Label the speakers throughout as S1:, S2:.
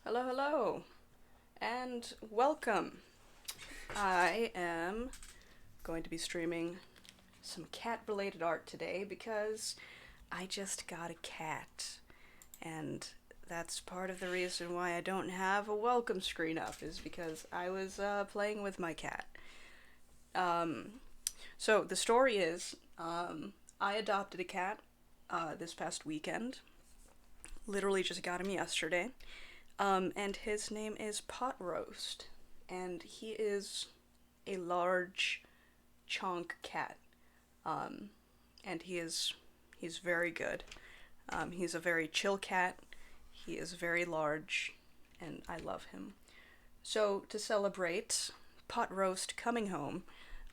S1: Hello, hello, and welcome. I am going to be streaming some cat related art today because I just got a cat, and that's part of the reason why I don't have a welcome screen up, is because I was playing with my cat. Um, so the story is I adopted a cat this past weekend, literally just got him yesterday. And his name is Pot Roast, and he is a large chonk cat. Um, and he's very good. He's a very chill cat. He is very large, and I love him. So to celebrate Pot Roast coming home,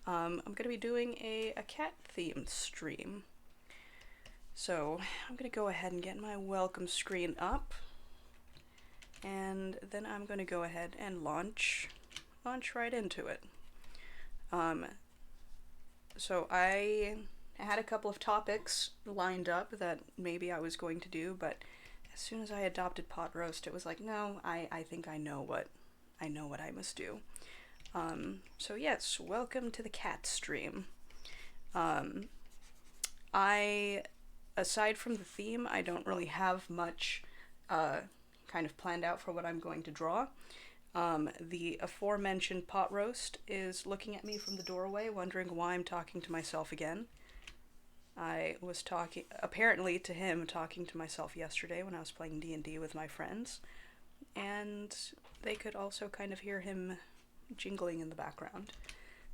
S1: I'm gonna be doing a cat themed stream. So I'm gonna go ahead and get my welcome screen up, and then I'm going to go ahead and launch right into it. Um, so I had a couple of topics lined up that maybe I was going to do, but as soon as I adopted Pot Roast, it was like, no, I think I know what I must do. So yes, welcome to the cat stream. Um, I aside from the theme, I don't really have much uh, kind of planned out for what I'm going to draw. The aforementioned pot roast is looking at me from the doorway, wondering why I'm talking to myself again. I was talking, apparently to him, talking to myself yesterday when I was playing D&D with my friends, and they could also kind of hear him jingling in the background.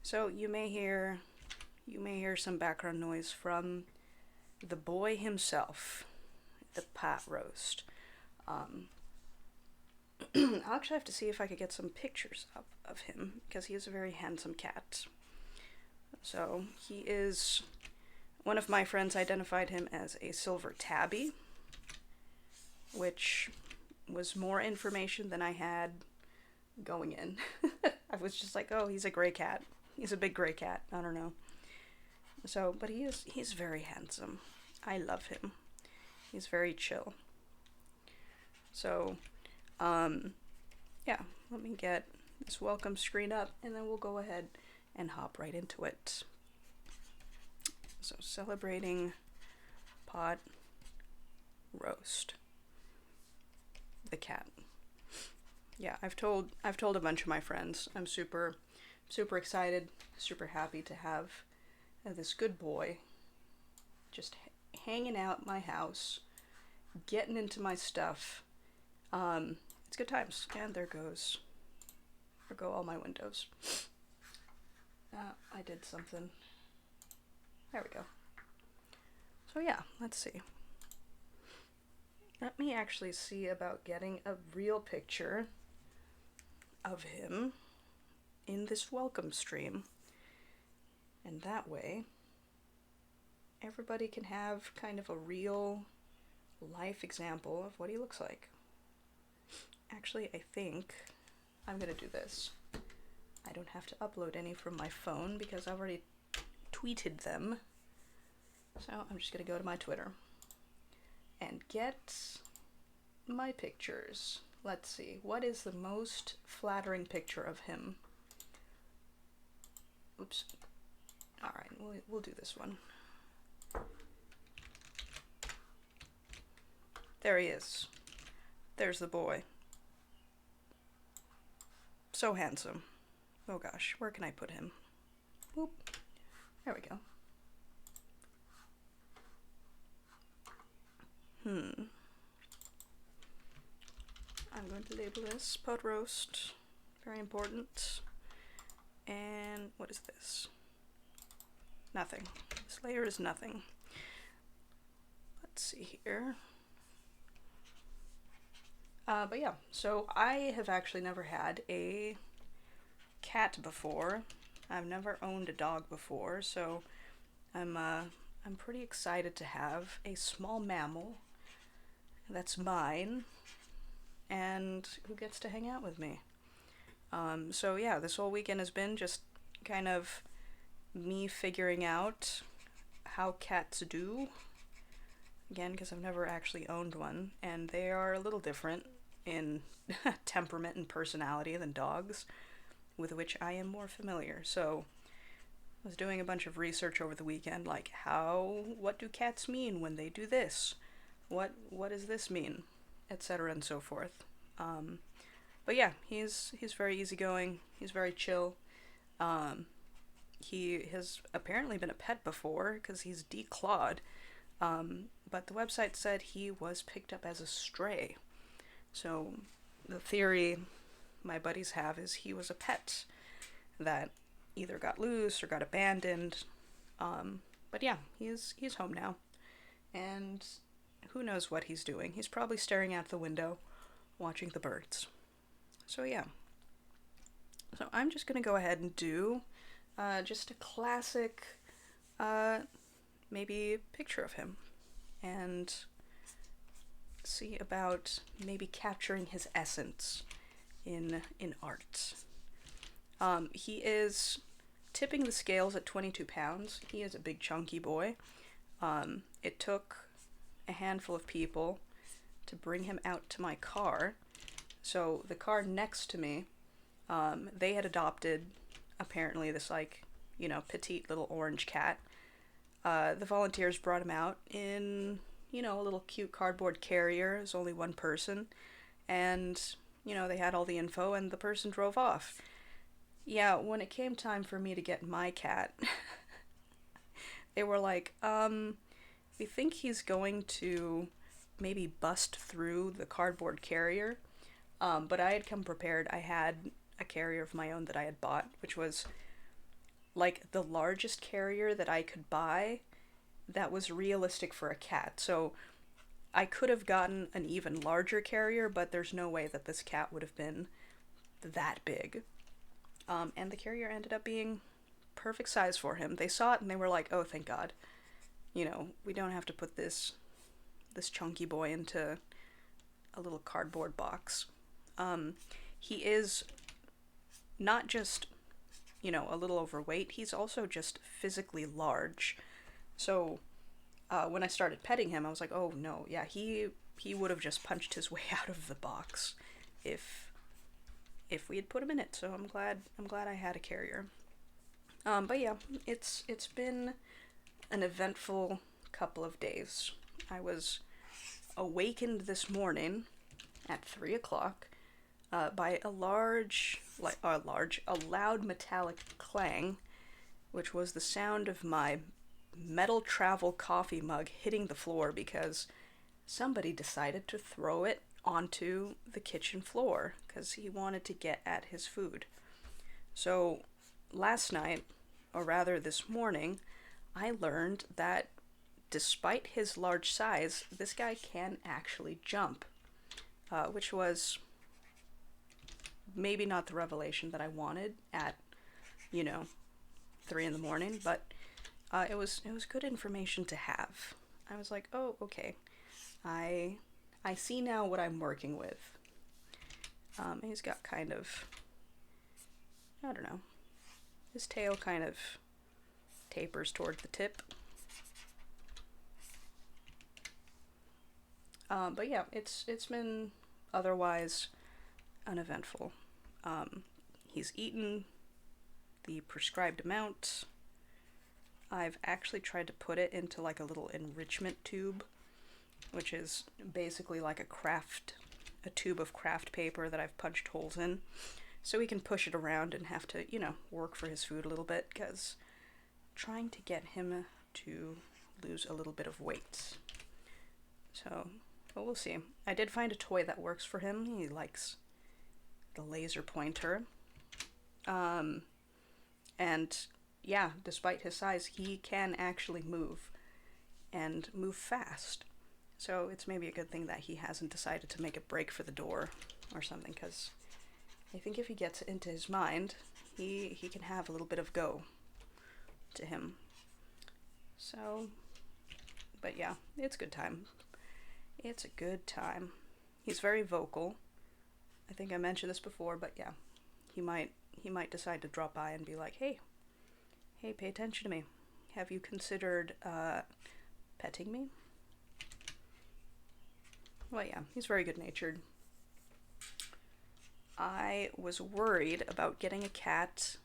S1: So you may hear some background noise from the boy himself, the pot roast. Um, I'll actually have to see if I could get some pictures up of him because he is a very handsome cat. So he is. One of my friends identified him as a silver tabby, which was more information than I had going in. I was just like, oh, he's a gray cat. He's a big gray cat. I don't know. So, but he's very handsome. I love him. He's very chill. So, um, yeah, let me get this welcome screen up and then we'll go ahead and hop right into it. So, celebrating Pot Roast, the cat. Yeah, I've told a bunch of my friends. I'm super excited, super happy to have this good boy just hanging out my house, getting into my stuff. It's good times. And there go all my windows. I did something. There we go. So yeah, let's see. Let me actually see about getting a real picture of him in this welcome stream. And that way, everybody can have kind of a real life example of what he looks like. Actually, I think I'm gonna do this. I don't have to upload any from my phone because I've already tweeted them. So I'm just gonna go to my Twitter and get my pictures. Let's see, what is the most flattering picture of him? Oops. Alright, we'll do this one. There he is. There's the boy. So handsome. Oh gosh, where can I put him? Whoop. There we go. I'm going to label this pot roast. Very important. And what is this? Nothing. This layer is nothing. Let's see here. But yeah, so I have actually never had a cat before. I've never owned a dog before, so I'm pretty excited to have a small mammal that's mine and who gets to hang out with me. So yeah, this whole weekend has been just kind of me figuring out how cats do. Again, because I've never actually owned one, and they are a little different in temperament and personality than dogs, with which I am more familiar. So I was doing a bunch of research over the weekend, like what do cats mean when they do this? What does this mean? Etc. and so forth. But yeah, he's very easygoing. He's very chill. Um, he has apparently been a pet before because he's declawed. But the website said he was picked up as a stray. So the theory my buddies have is he was a pet that either got loose or got abandoned. But yeah, he's home now. And who knows what he's doing. He's probably staring out the window, watching the birds. So yeah. So I'm just going to go ahead and do just a classic, maybe picture of him. And see about maybe capturing his essence in art. He is tipping the scales at 22 pounds. He is a big chunky boy. It took a handful of people to bring him out to my car. So the car next to me, they had adopted apparently this petite little orange cat. The volunteers brought him out in, a little cute cardboard carrier. It was only one person. And, they had all the info and the person drove off. Yeah, when it came time for me to get my cat, they were like, we think he's going to maybe bust through the cardboard carrier. But I had come prepared. I had a carrier of my own that I had bought, which was like the largest carrier that I could buy that was realistic for a cat. So I could have gotten an even larger carrier, but there's no way that this cat would have been that big. And the carrier ended up being perfect size for him. They saw it and they were like, oh, thank God. We don't have to put this chunky boy into a little cardboard box. He is not just, a little overweight, he's also just physically large. So when I started petting him, I was like, oh no, yeah, he would have just punched his way out of the box if we had put him in it. So I'm glad I had a carrier. But yeah, it's been an eventful couple of days. I was awakened this morning at 3 o'clock by a loud metallic clang, which was the sound of my metal travel coffee mug hitting the floor because somebody decided to throw it onto the kitchen floor because he wanted to get at his food. So last night, or rather this morning, I learned that despite his large size, this guy can actually jump, which was maybe not the revelation that I wanted at, 3 in the morning, but it was good information to have. I was like, oh, okay, I see now what I'm working with. He's got kind of, I don't know, his tail kind of tapers toward the tip. But yeah, it's been otherwise uneventful. He's eaten the prescribed amount. I've actually tried to put it into like a little enrichment tube, which is basically like a tube of craft paper that I've punched holes in, so he can push it around and have to, work for his food a little bit, because trying to get him to lose a little bit of weight. So, well, we'll see. I did find a toy that works for him. He likes the laser pointer. And yeah, despite his size, he can actually move, and move fast. So it's maybe a good thing that he hasn't decided to make a break for the door or something, because I think if he gets it into his mind, he can have a little bit of go to him. So, but yeah, it's a good time. It's a good time. He's very vocal. I think I mentioned this before, but yeah, he might decide to drop by and be like, hey, pay attention to me. Have you considered petting me? Well, yeah, he's very good-natured. I was worried about getting a cat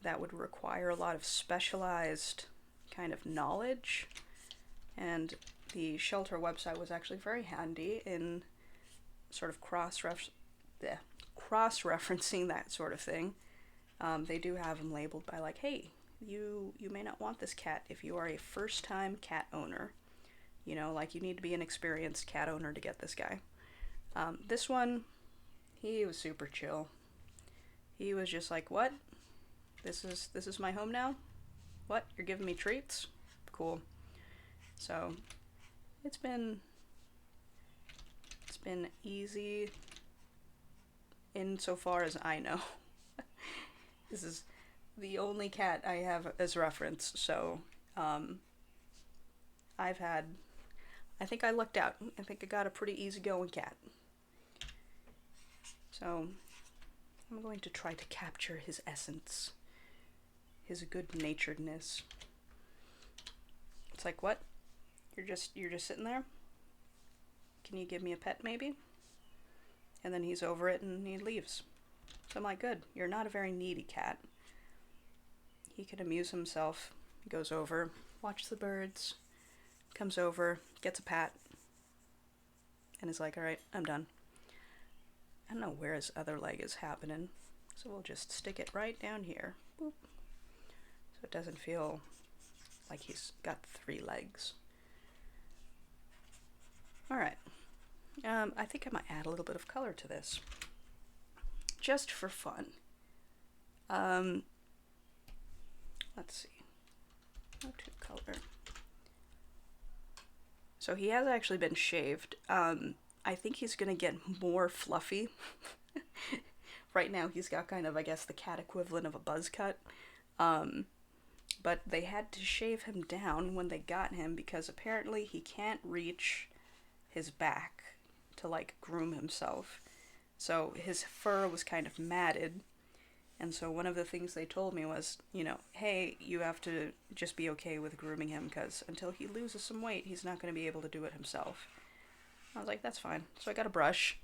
S1: that would require a lot of specialized kind of knowledge, and the shelter website was actually very handy in sort of cross-referencing that sort of thing. They do have them labeled by like, hey, you may not want this cat if you are a first-time cat owner. You know, like you need to be an experienced cat owner to get this guy. This one, he was super chill. He was just like, what? This is my home now? What? You're giving me treats? Cool. So, it's been easy insofar as I know. This is the only cat I have as reference, so I think I lucked out. I think I got a pretty easygoing cat. So I'm going to try to capture his essence, his good-naturedness. It's like, what? You're just sitting there? Can you give me a pet, maybe? And then he's over it and he leaves. So I'm like, good. You're not a very needy cat. He can amuse himself. He goes over, watches the birds, comes over, gets a pat, and is like, all right, I'm done. I don't know where his other leg is happening, so we'll just stick it right down here. Boop. So it doesn't feel like he's got 3 legs. Alright. I think I might add a little bit of color to this. Just for fun. Let's see. Go to color. So he has actually been shaved. I think he's gonna get more fluffy. Right now he's got kind of, I guess, the cat equivalent of a buzz cut. But they had to shave him down when they got him because apparently he can't reach his back to, like, groom himself. So his fur was kind of matted. And so one of the things they told me was, you know, hey, you have to just be okay with grooming him because until he loses some weight, he's not going to be able to do it himself. I was like, that's fine. So I got a brush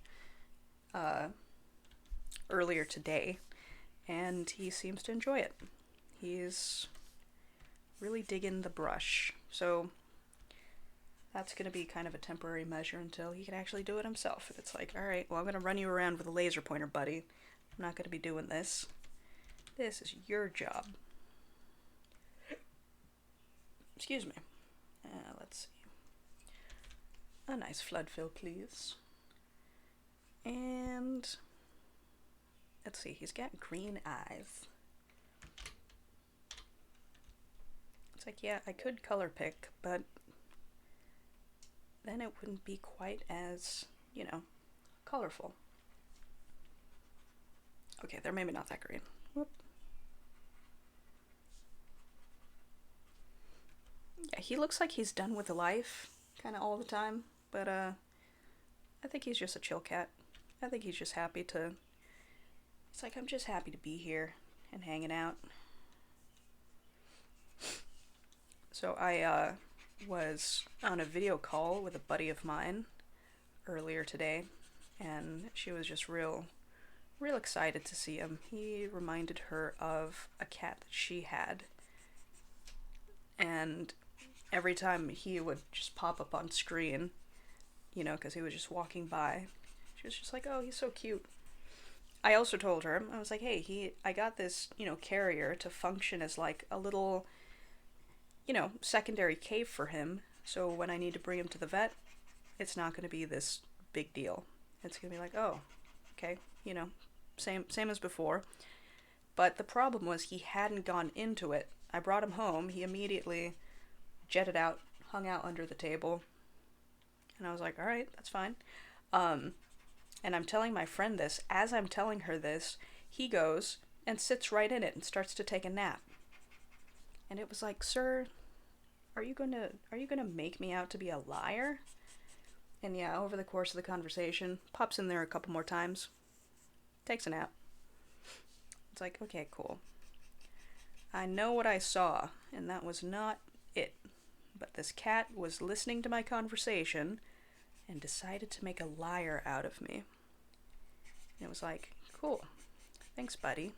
S1: earlier today, and he seems to enjoy it. He's really digging the brush. So that's going to be kind of a temporary measure until he can actually do it himself. It's like, all right, well, I'm going to run you around with a laser pointer, buddy. I'm not going to be doing this. This is your job. Excuse me. Let's see. A nice flood fill, please. And let's see, he's got green eyes. It's like, yeah, I could color pick, but then it wouldn't be quite as, you know, colorful. Okay, they're maybe not that green. Whoop. Yeah, he looks like he's done with life, kind of all the time, but I think he's just a chill cat. I think he's just happy to, it's like, I'm just happy to be here and hanging out. So I was on a video call with a buddy of mine earlier today, and she was just real excited to see him. He reminded her of a cat that she had, and every time he would just pop up on screen, you know, because he was just walking by, she was just like, oh, he's so cute. I also told her, I was like, hey, I got this, you know, carrier to function as like a little, you know, secondary cave for him, so when I need to bring him to the vet, it's not going to be this big deal. It's going to be like, oh, okay, you know, same as before. But the problem was he hadn't gone into it. I brought him home, he immediately jetted out, hung out under the table, and I was like, alright, that's fine. And I'm telling my friend this. As I'm telling her this, he goes and sits right in it and starts to take a nap. And it was like, sir, are you gonna make me out to be a liar? And yeah, over the course of the conversation, pops in there a couple more times, takes a nap. It's like, okay, cool. I know what I saw, and that was not it. But this cat was listening to my conversation and decided to make a liar out of me. And it was like, cool, thanks, buddy.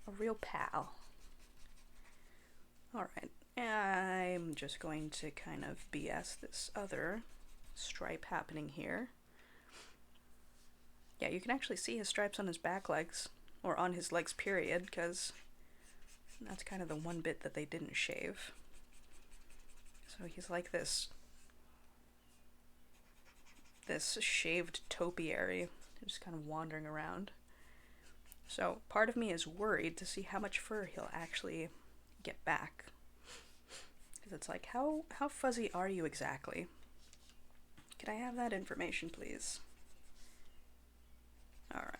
S1: A real pal. Alright, I'm just going to kind of BS this other stripe happening here. Yeah, you can actually see his stripes on his back legs, or on his legs period, because that's kind of the one bit that they didn't shave. So he's like this shaved topiary, just kind of wandering around. So part of me is worried to see how much fur he'll actually get back. Because it's like, how fuzzy are you exactly? Can I have that information, please? Alright.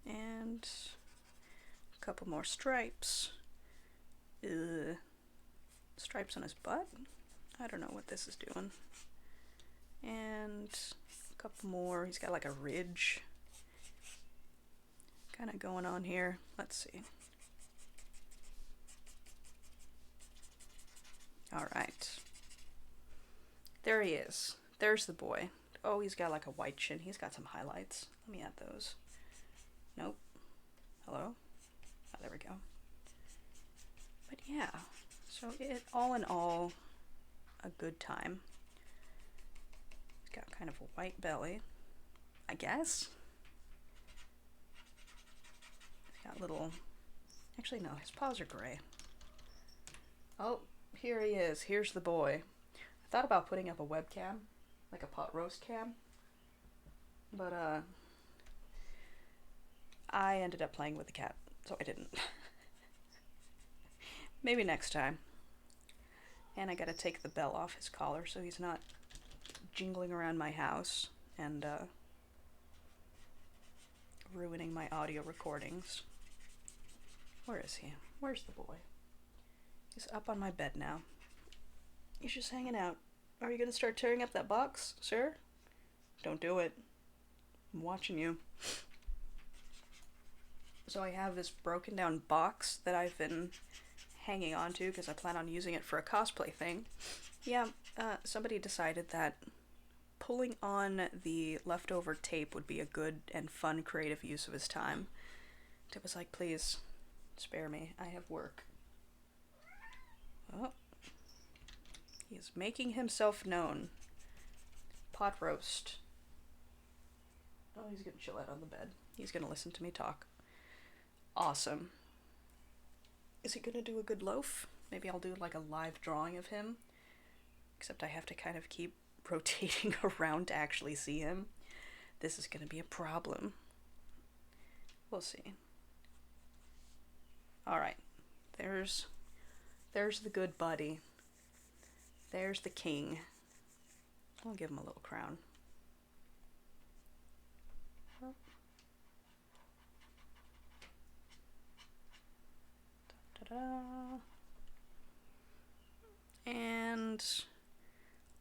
S1: And a couple more stripes. Stripes on his butt? I don't know what this is doing. And a couple more. He's got like a ridge kind of going on here. Let's see. Alright. There he is. There's the boy. Oh, he's got like a white chin. He's got some highlights. Let me add those. Nope. Hello? Oh, there we go. But yeah. So it, all in all, a good time. He's got kind of a white belly, I guess. He's got little... Actually, no, his paws are gray. Oh, here he is. Here's the boy. I thought about putting up a webcam, like a pot roast cam, but I ended up playing with the cat, so I didn't. Maybe next time. And I gotta take the bell off his collar so he's not jingling around my house and ruining my audio recordings. Where is he? Where's the boy? He's up on my bed now. He's just hanging out. Are you gonna start tearing up that box, sir? Don't do it. I'm watching you. So I have this broken down box that I've been hanging on to because I plan on using it for a cosplay thing. Yeah, somebody decided that pulling on the leftover tape would be a good and fun creative use of his time. It was like, please, spare me. I have work. Oh. He is making himself known. Pot roast. Oh, he's gonna chill out on the bed. He's gonna listen to me talk. Awesome. Is he gonna do a good loaf? Maybe I'll do like a live drawing of him. Except I have to kind of keep rotating around to actually see him. This is gonna be a problem. We'll see. Alright. There's the good buddy. There's the king. I'll give him a little crown. Da-da-da. And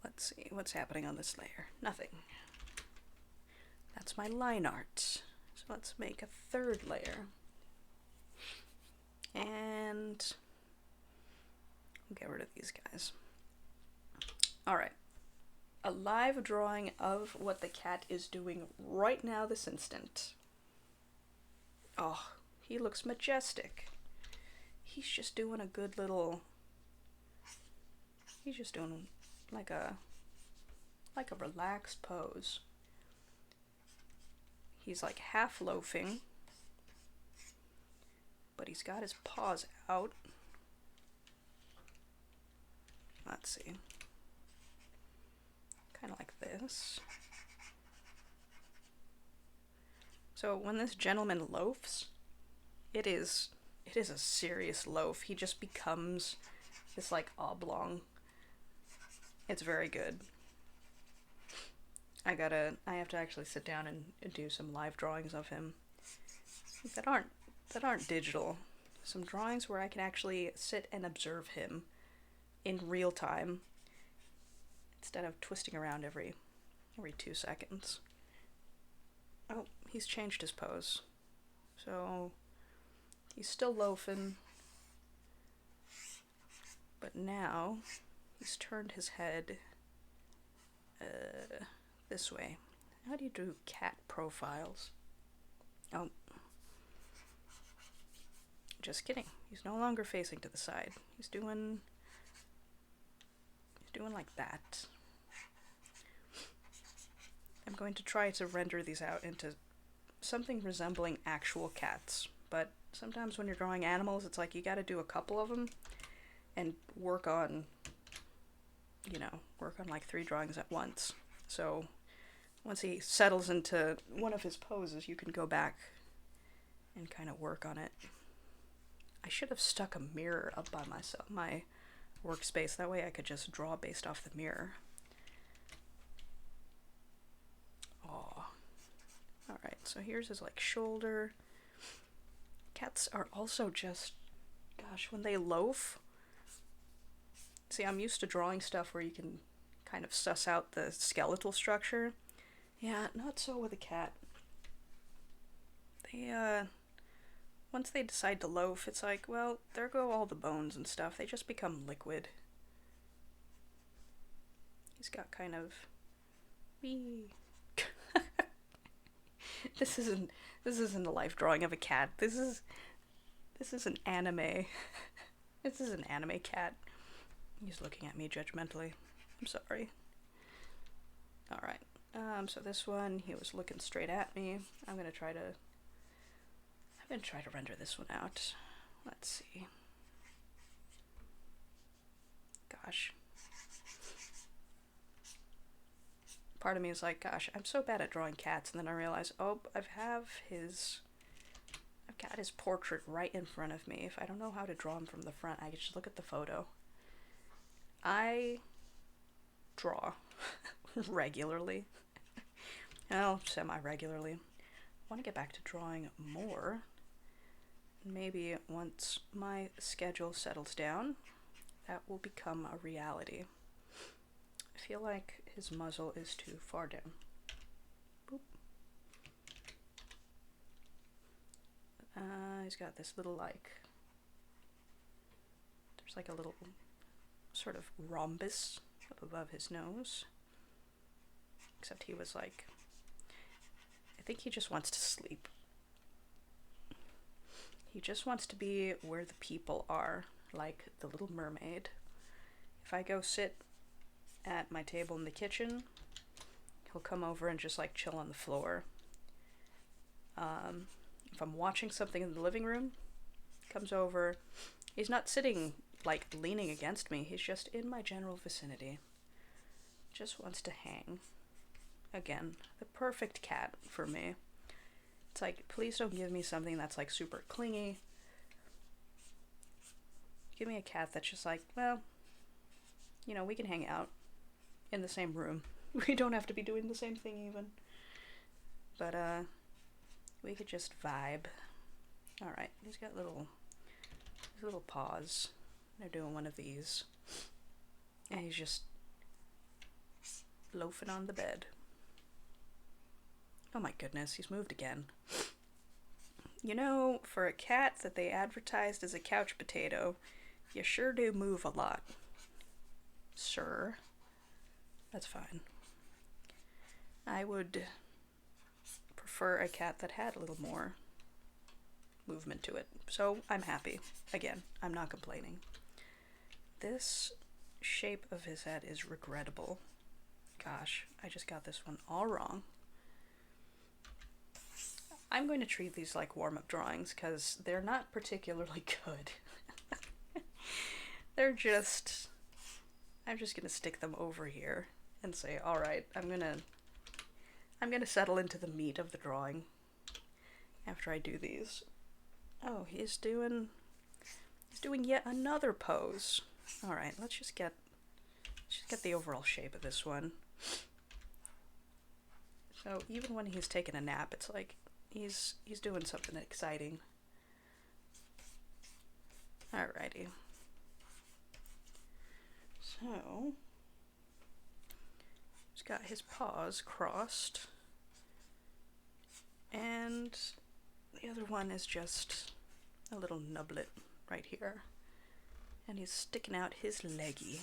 S1: let's see what's happening on this layer. Nothing. That's my line art. So let's make a third layer. And we'll get rid of these guys. Alright. A live drawing of what the cat is doing right now this instant. Oh, he looks majestic. He's just doing a good little... He's just doing like a relaxed pose. He's like half loafing, but he's got his paws out. Let's see. Kind of like this. So when this gentleman loafs, it is a serious loaf. He just becomes this like oblong. It's very good. I have to actually sit down and do some live drawings of him that aren't digital. Some drawings where I can actually sit and observe him in real time instead of twisting around every 2 seconds. Oh, he's changed his pose. So he's still loafing, but now he's turned his head this way, How do you do cat profiles? Oh. Just kidding. He's no longer facing to the side. He's doing like that. I'm going to try to render these out into something resembling actual cats. But sometimes when you're drawing animals, it's like you gotta do a couple of them and work on like 3 drawings at once. So once he settles into one of his poses, you can go back and kind of work on it. I should have stuck a mirror up by my workspace. That way I could just draw based off the mirror. Oh. Alright, so here's his like shoulder. Cats are also just, gosh, when they loaf. See, I'm used to drawing stuff where you can kind of suss out the skeletal structure. Yeah, not so with a cat. Once they decide to loaf, it's like, well, there go all the bones and stuff. They just become liquid. He's got kind of... Wee. This isn't a life drawing of a cat. This is an anime. This is an anime cat. He's looking at me judgmentally. I'm sorry. Alright. So this one, he was looking straight at me. I'm gonna try to render this one out. Let's see. Gosh. Part of me is like, gosh, I'm so bad at drawing cats, and then I realize, oh, I've got his portrait right in front of me. If I don't know how to draw him from the front, I can just look at the photo. I draw regularly. Well, semi-regularly. I want to get back to drawing more. Maybe once my schedule settles down, that will become a reality. I feel like his muzzle is too far down. Boop. He's got this little there's like a little sort of rhombus up above his nose. Except he was like, I think he just wants to sleep. He just wants to be where the people are, like the Little Mermaid. If I go sit at my table in the kitchen, he'll come over and just like chill on the floor. If I'm watching something in the living room, he comes over. He's not sitting like leaning against me, he's just in my general vicinity. Just wants to hang. Again, the perfect cat for me. It's like, please don't give me something that's like super clingy. Give me a cat that's just like, well, you know, we can hang out in the same room. We don't have to be doing the same thing even. But, we could just vibe. Alright, he's got little paws. They're doing one of these. And he's just loafing on the bed. Oh my goodness, he's moved again. You know, for a cat that they advertised as a couch potato, you sure do move a lot. Sir. That's fine. I would prefer a cat that had a little more movement to it. So I'm happy. Again, I'm not complaining. This shape of his head is regrettable. Gosh, I just got this one all wrong. I'm going to treat these like warm-up drawings because they're not particularly good. They're just... I'm just gonna stick them over here and say, alright, I'm gonna settle into the meat of the drawing after I do these. Oh, he's doing yet another pose. Alright, let's just get the overall shape of this one. So even when he's taking a nap, it's like he's doing something exciting. Alrighty. So he's got his paws crossed, and the other one is just a little nublet right here, and he's sticking out his leggy.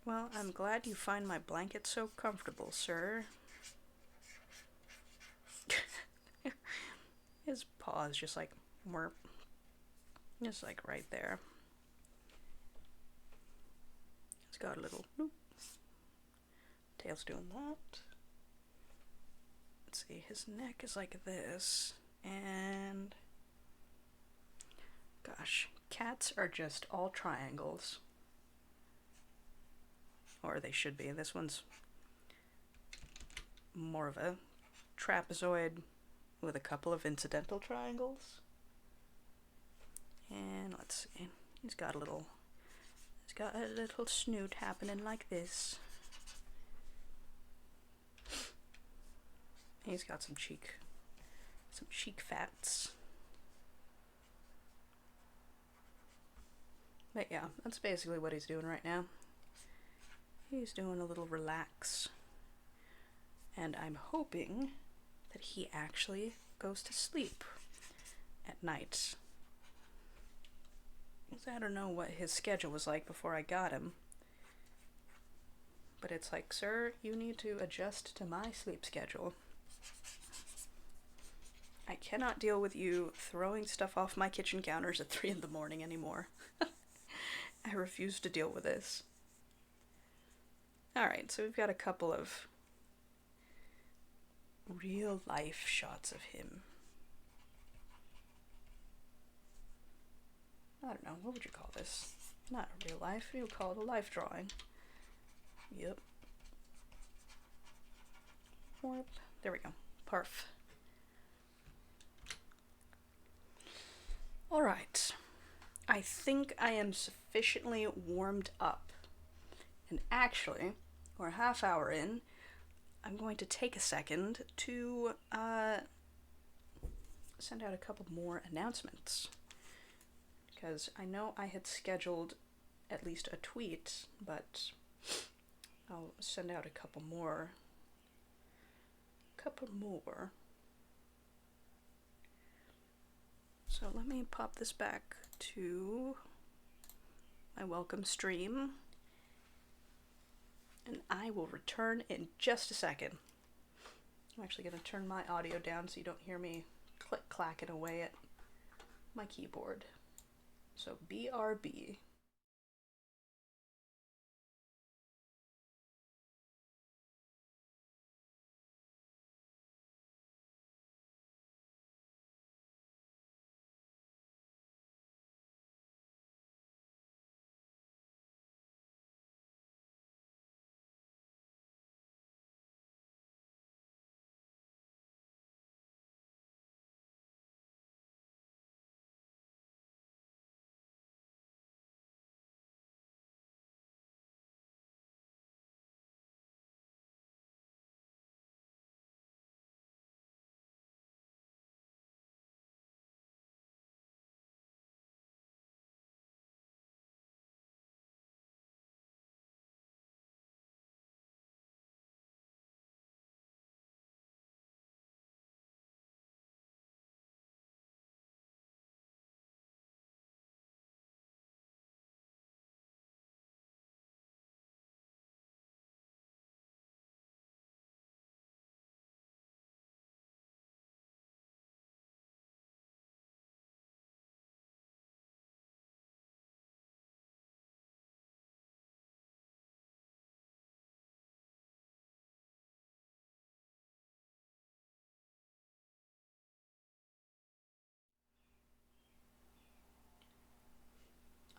S1: Well, I'm glad you find my blanket so comfortable, sir. His paw is just like, merp. Just like right there. He's got a little, whoop. Tail's doing that. Let's see, his neck is like this, and gosh, cats are just all triangles. Or they should be. This one's more of a trapezoid with a couple of incidental triangles. And let's see, he's got a little snoot happening like this. He's got some cheek fats. But yeah, that's basically what he's doing right now. He's doing a little relax. And I'm hoping that he actually goes to sleep at night. I don't know what his schedule was like before I got him. But it's like, sir, you need to adjust to my sleep schedule. I cannot deal with you throwing stuff off my kitchen counters at 3 in the morning anymore. I refuse to deal with this. Alright, so we've got a couple of real life shots of him. I don't know, what would you call this? Not a real life, you would call it a life drawing. Yep. There we go. Parf. Alright. I think I am sufficiently warmed up. And actually, we're a half hour in. I'm going to take a second to send out a couple more announcements. Because I know I had scheduled at least a tweet, but I'll send out a couple more. So let me pop this back to my welcome stream. And I will return in just a second. I'm actually going to turn my audio down so you don't hear me click-clacking away at my keyboard. So BRB.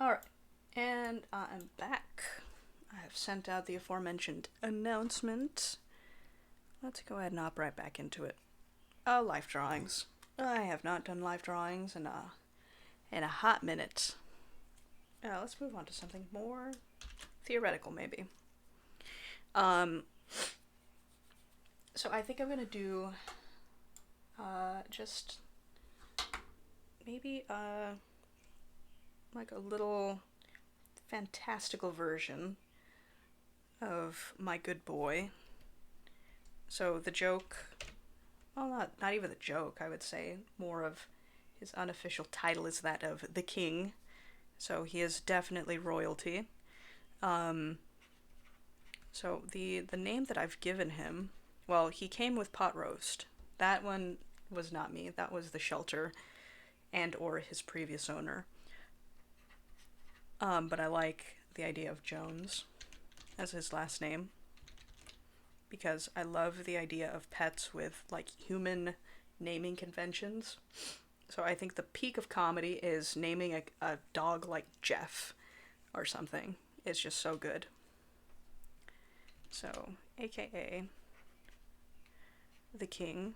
S1: Alright, and I'm back. I have sent out the aforementioned announcement. Let's go ahead and hop right back into it. Life drawings. I have not done life drawings in a hot minute. Let's move on to something more theoretical, maybe. So I think I'm gonna do just maybe like a little fantastical version of My Good Boy. So the joke, well, not even the joke, I would say, more of his unofficial title is that of the King. So he is definitely royalty. So the name that I've given him, well, he came with pot roast. That one was not me. That was the shelter and or his previous owner. But I like the idea of Jones as his last name because I love the idea of pets with like human naming conventions. So I think the peak of comedy is naming a dog like Jeff or something. It's just so good. So, aka the king,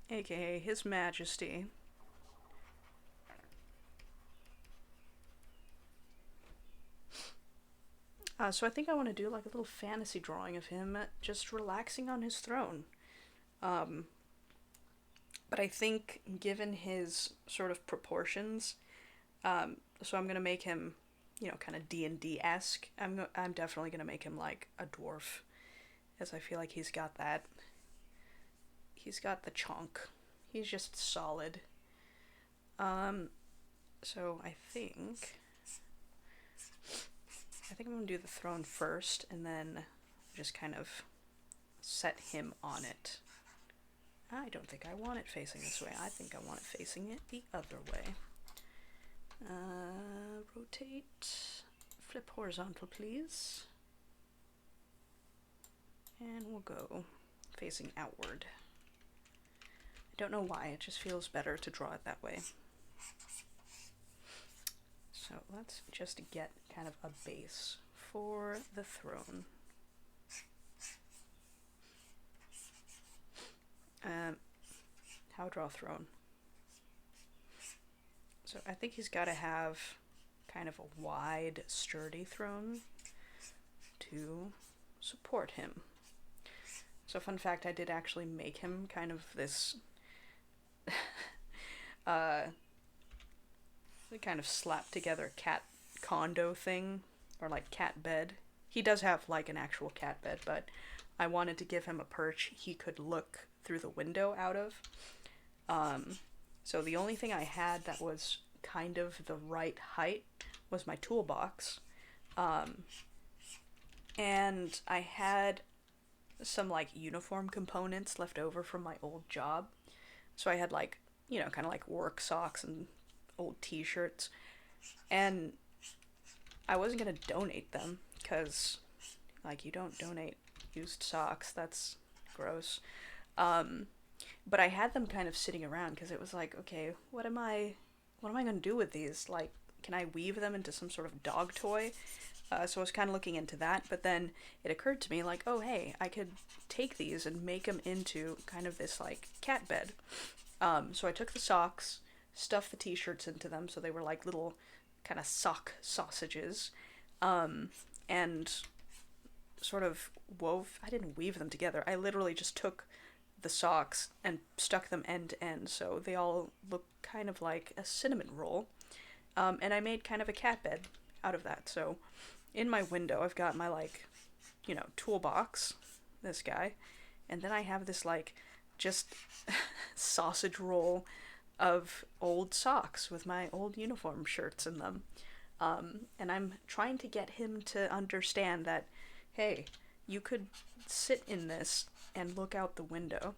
S1: aka his majesty. So I think I want to do like a little fantasy drawing of him just relaxing on his throne. Um, but I think given his sort of proportions, so I'm gonna make him, kind of D&D-esque. I'm definitely gonna make him like a dwarf, as I feel like he's got that. He's got the chonk. He's just solid. Um, so I think I'm gonna do the throne first, and then just kind of set him on it. I don't think I want it facing this way. I think I want it facing it the other way. Rotate. Flip horizontal, please. And we'll go facing outward. I don't know why, it just feels better to draw it that way. So let's just get kind of a base for the throne. How draw throne? So I think he's got to have kind of a wide, sturdy throne to support him. So fun fact, I did actually make him kind of this kind of slap together cat condo thing, or like cat bed. He does have like an actual cat bed, but I wanted to give him a perch he could look through the window out of. So the only thing I had that was kind of the right height was my toolbox. And I had some like uniform components left over from my old job. So I had like, kind of like work socks and old t-shirts. And I wasn't going to donate them because like you don't donate used socks. That's gross. But I had them kind of sitting around because it was like, okay, what am I going to do with these? Like, can I weave them into some sort of dog toy? So I was kind of looking into that, but then it occurred to me like, oh, hey, I could take these and make them into kind of this like cat bed. So I took the socks, stuffed the t-shirts into them so they were like little kind of sock sausages, and sort of I didn't weave them together. I literally just took the socks and stuck them end to end so they all look kind of like a cinnamon roll. And I made kind of a cat bed out of that. So in my window, I've got my like, toolbox, this guy, and then I have this like just sausage roll of old socks with my old uniform shirts in them. And I'm trying to get him to understand that, hey, you could sit in this and look out the window.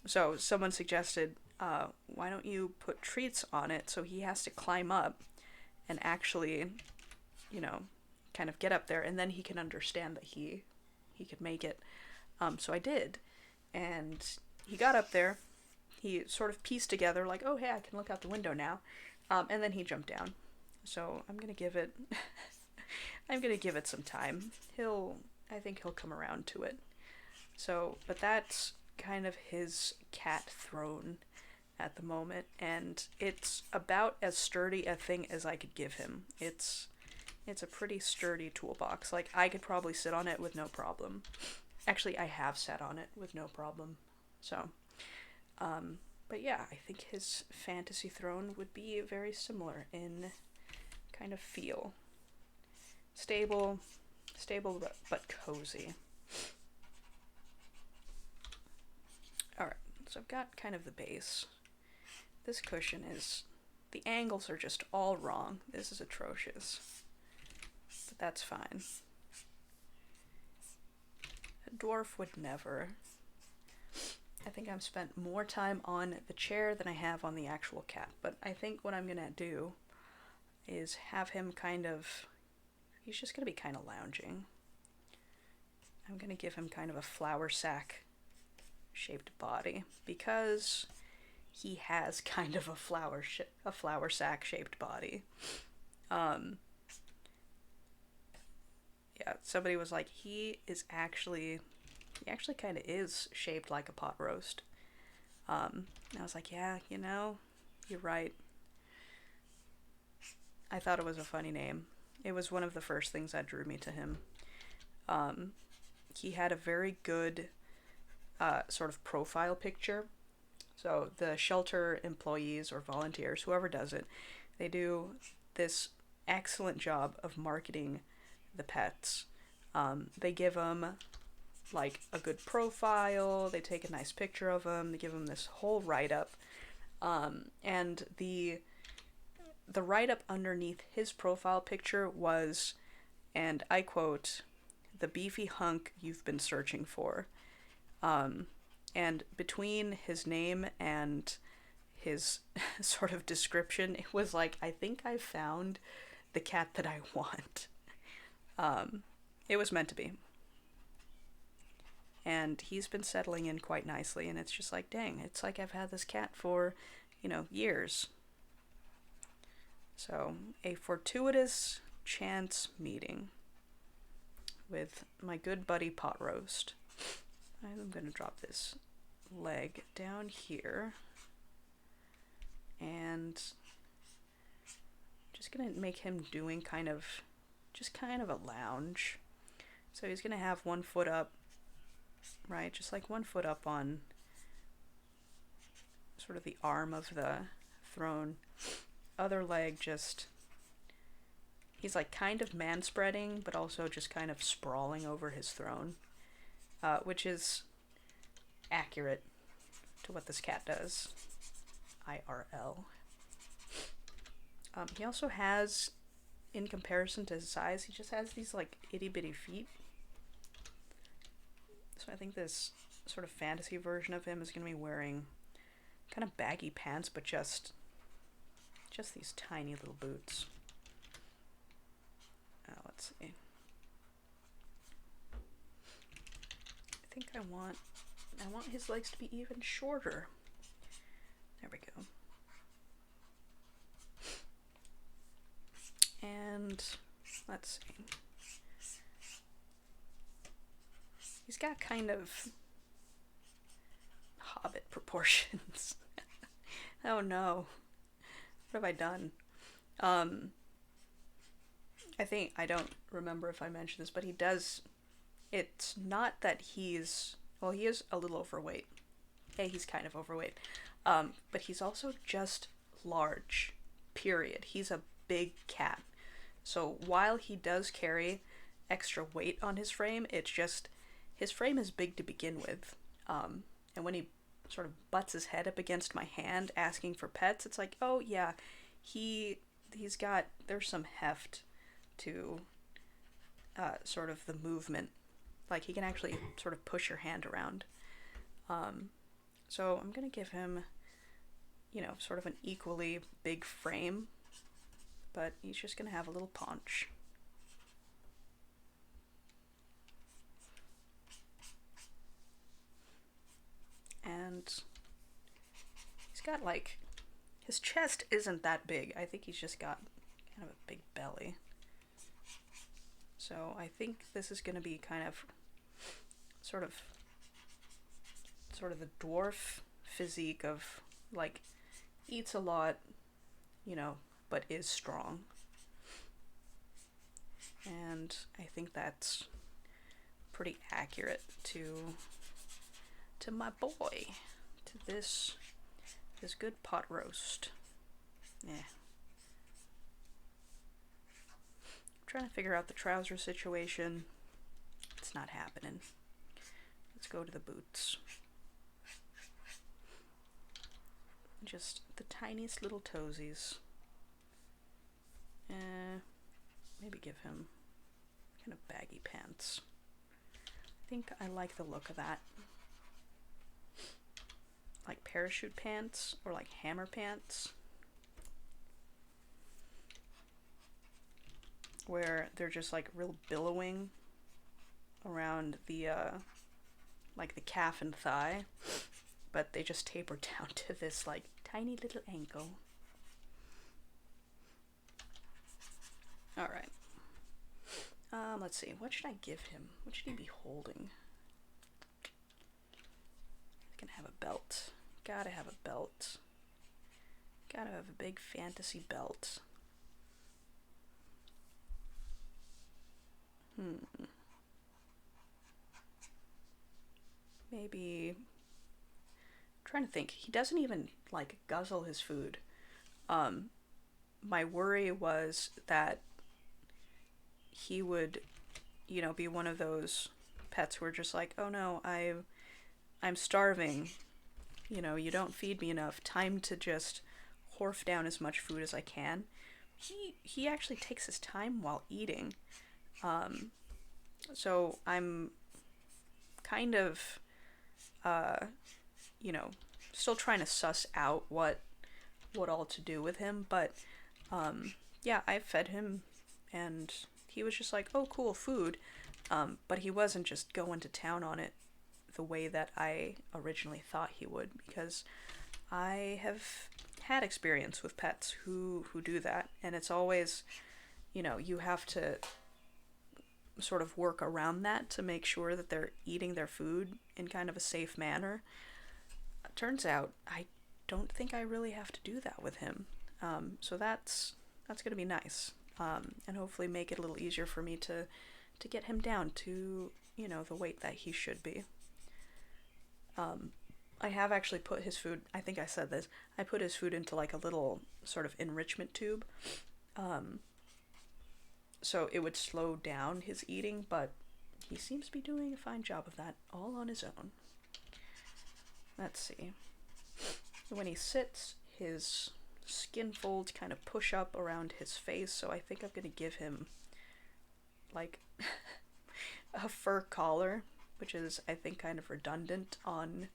S1: So someone suggested, why don't you put treats on it so he has to climb up and actually, kind of get up there, and then he can understand that he could make it. So I did, and he got up there. He sort of pieced together like, oh, hey, I can look out the window now. And then he jumped down. So I'm gonna give it some time. I think he'll come around to it. So, but that's kind of his cat throne at the moment, and it's about as sturdy a thing as I could give him. It's a pretty sturdy toolbox. Like, I could probably sit on it with no problem. Actually, I have sat on it with no problem. So, but yeah, I think his fantasy throne would be very similar in kind of feel. Stable but cozy. Alright, so I've got kind of the base. This cushion is The angles are just all wrong. This is atrocious. But that's fine. A dwarf would never. I think I've spent more time on the chair than I have on the actual cat. But I think what I'm gonna do is have him kind of... He's just gonna be kind of lounging. I'm gonna give him kind of a flour sack shaped body because he has kind of a flour sack shaped body. Yeah, somebody was like, he actually kind of is shaped like a pot roast. And I was like, yeah, you know, you're right. I thought it was a funny name. It was one of the first things that drew me to him. He had a very good sort of profile picture. So the shelter employees or volunteers, whoever does it, they do this excellent job of marketing the pets. They give them like a good profile, they take a nice picture of them, they give them this whole write-up. And the write-up underneath his profile picture was, and I quote, "The beefy hunk you've been searching for." And between his name and his sort of description, it was like, I think I found the cat that I want. It was meant to be. And he's been settling in quite nicely, and it's just like, dang, it's like I've had this cat for, years. So, a fortuitous chance meeting with my good buddy Pot Roast. I'm going to drop this leg down here, and just going to make him doing kind of a lounge. So he's going to have one foot up, right, just like one foot up on sort of the arm of the throne. Other leg just, he's like kind of man-spreading, but also just kind of sprawling over his throne, which is accurate to what this cat does, IRL. He also has, in comparison to his size, he just has these like itty-bitty feet. So I think this sort of fantasy version of him is going to be wearing kind of baggy pants, but just these tiny little boots. Let's see. I think I want his legs to be even shorter. There we go. And let's see. He's got kind of hobbit proportions. Oh no. What have I done? I don't remember if I mentioned this, but he does, it's not that he is a little overweight. Hey, he's kind of overweight. But he's also just large, period. He's a big cat. So while he does carry extra weight on his frame, it's just, his frame is big to begin with. And when he sort of butts his head up against my hand asking for pets, it's like, oh yeah, there's some heft to sort of the movement. Like, he can actually sort of push your hand around. So I'm gonna give him, sort of an equally big frame, but he's just gonna have a little paunch. And he's got like, his chest isn't that big. I think he's just got kind of a big belly. So I think this is going to be kind of sort of the dwarf physique of like, eats a lot, but is strong. And I think that's pretty accurate to my boy, to this good pot roast. Yeah. I'm trying to figure out the trouser situation. It's not happening. Let's go to the boots. Just the tiniest little toesies. Maybe give him kind of baggy pants. I think I like the look of that. Like parachute pants or like hammer pants, where they're just like real billowing around the like the calf and thigh, but they just taper down to this like tiny little ankle. All right. Let's see. What should I give him? What should he be holding? He's gonna have a belt. Gotta have a belt. Gotta have a big fantasy belt. Maybe. I'm trying to think. He doesn't even like guzzle his food. My worry was that he would, be one of those pets who are just like, oh no, I'm starving. You don't feed me enough. Time to just horf down as much food as I can. He actually takes his time while eating. So I'm kind of, still trying to suss out what all to do with him. But, yeah, I fed him and he was just like, oh, cool, food. But he wasn't just going to town on it the way that I originally thought he would, because I have had experience with pets who do that, and it's always, you have to sort of work around that to make sure that they're eating their food in kind of a safe manner. Turns out I don't think I really have to do that with him. So that's going to be nice, and hopefully make it a little easier for me to get him down to, the weight that he should be. I have actually put his food, I think I said this, I put his food into like a little sort of enrichment tube, so it would slow down his eating, but he seems to be doing a fine job of that all on his own. Let's see. When he sits, his skin folds kind of push up around his face, so I think I'm going to give him like a fur collar, which is, I think, kind of redundant on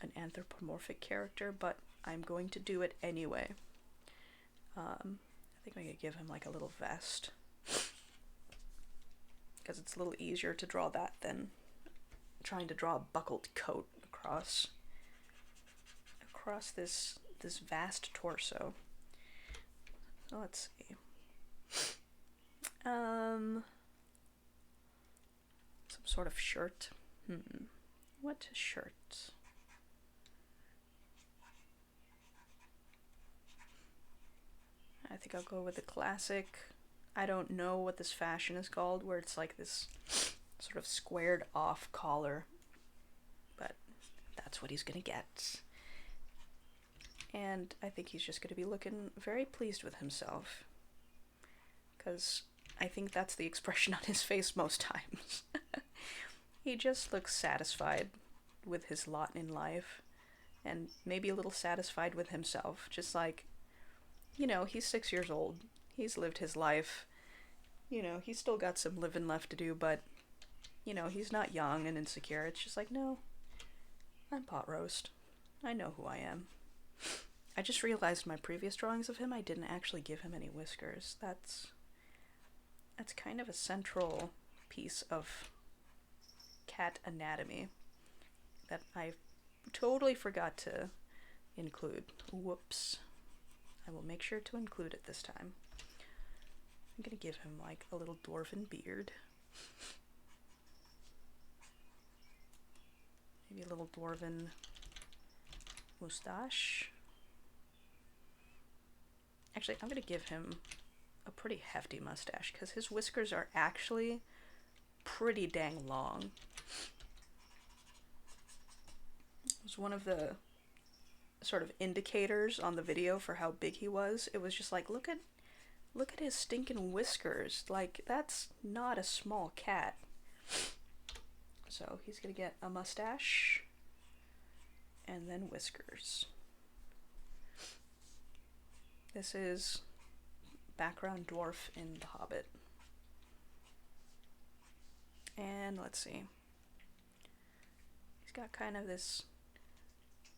S1: an anthropomorphic character, but I'm going to do it anyway. I think I'm going to give him like a little vest, because it's a little easier to draw that than trying to draw a buckled coat across this vast torso. So let's see. Some sort of shirt. What shirt? I think I'll go with the classic. I don't know what this fashion is called, where it's like this sort of squared off collar, but that's what he's gonna get. And I think he's just gonna be looking very pleased with himself, because I think that's the expression on his face most times. He just looks satisfied with his lot in life, and maybe a little satisfied with himself. Just like, he's 6 years old. He's lived his life. He's still got some living left to do, but, he's not young and insecure. It's just like, no, I'm pot roast. I know who I am. I just realized my previous drawings of him, I didn't actually give him any whiskers. That's kind of a central piece of cat anatomy that I totally forgot to include. Whoops. I will make sure to include it this time. I'm gonna give him like a little dwarven beard. Maybe a little dwarven mustache. Actually, I'm gonna give him a pretty hefty mustache, because his whiskers are actually pretty dang long. It was one of the sort of indicators on the video for how big he was. It was just like, look at his stinking whiskers. Like, that's not a small cat. So he's gonna get a mustache and then whiskers. This is background dwarf in The Hobbit. And let's see. He's got kind of this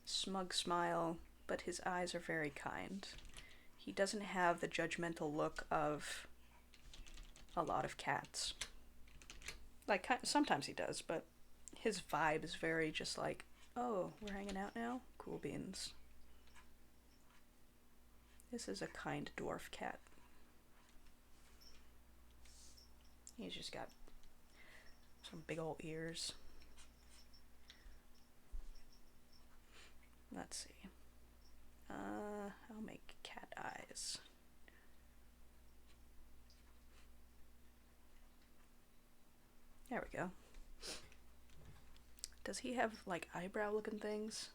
S1: smug smile, but his eyes are very kind. He doesn't have the judgmental look of a lot of cats. Like, sometimes he does, but his vibe is very just like, oh, we're hanging out now? Cool beans. This is a kind dwarf cat. He's just got some big old ears. Let's see. I'll make cat eyes. There we go. Does he have, like, eyebrow looking things?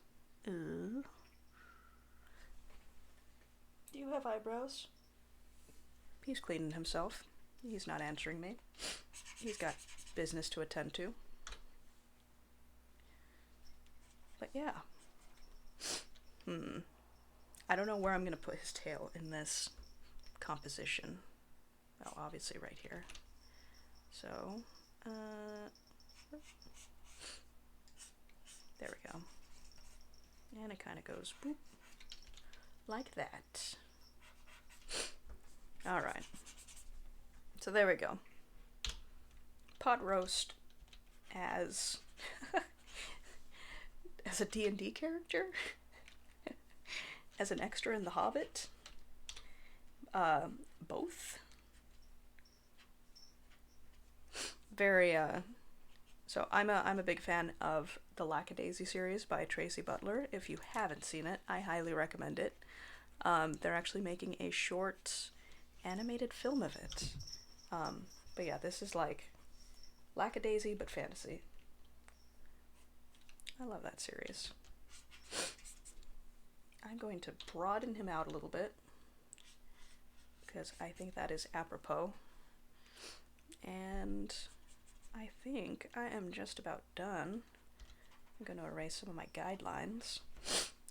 S1: Do you have eyebrows? He's cleaning himself. He's not answering me. He's got business to attend to. But yeah. I don't know where I'm going to put his tail in this composition. Well, obviously right here. So, there we go. And it kind of goes boop, like that. Alright. So there we go. Pot roast as as a D&D character? As an extra in The Hobbit? Both? Very, so I'm a big fan of the Lackadaisy series by Tracy Butler. If you haven't seen it, I highly recommend it. They're actually making a short animated film of it. But yeah, this is like Lackadaisy, but fantasy. I love that series. I'm going to broaden him out a little bit, because I think that is apropos. And I think I am just about done. I'm going to erase some of my guidelines.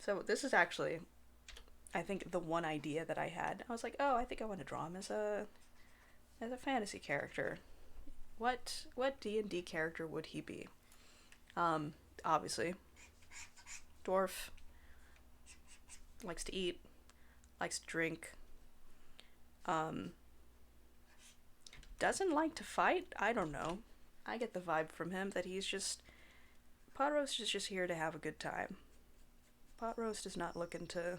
S1: So this is actually, I think, the one idea that I had. I was like, oh, I think I want to draw him as a fantasy character. What D&D character would he be? Obviously, dwarf, likes to eat, likes to drink, doesn't like to fight. I don't know. I get the vibe from him that he's just, Pot Roast is just here to have a good time. Pot Roast is not looking to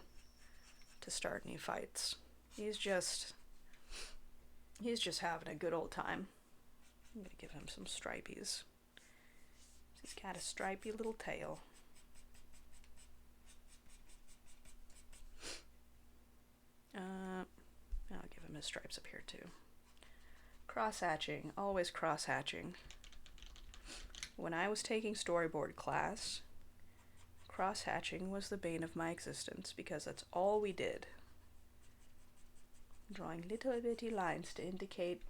S1: start any fights. He's just having a good old time. I'm gonna give him some stripies. He's got a stripy little tail. I'll give him his stripes up here too. Cross-hatching, always cross-hatching. When I was taking storyboard class, cross-hatching was the bane of my existence because that's all we did. Drawing little bitty lines to indicate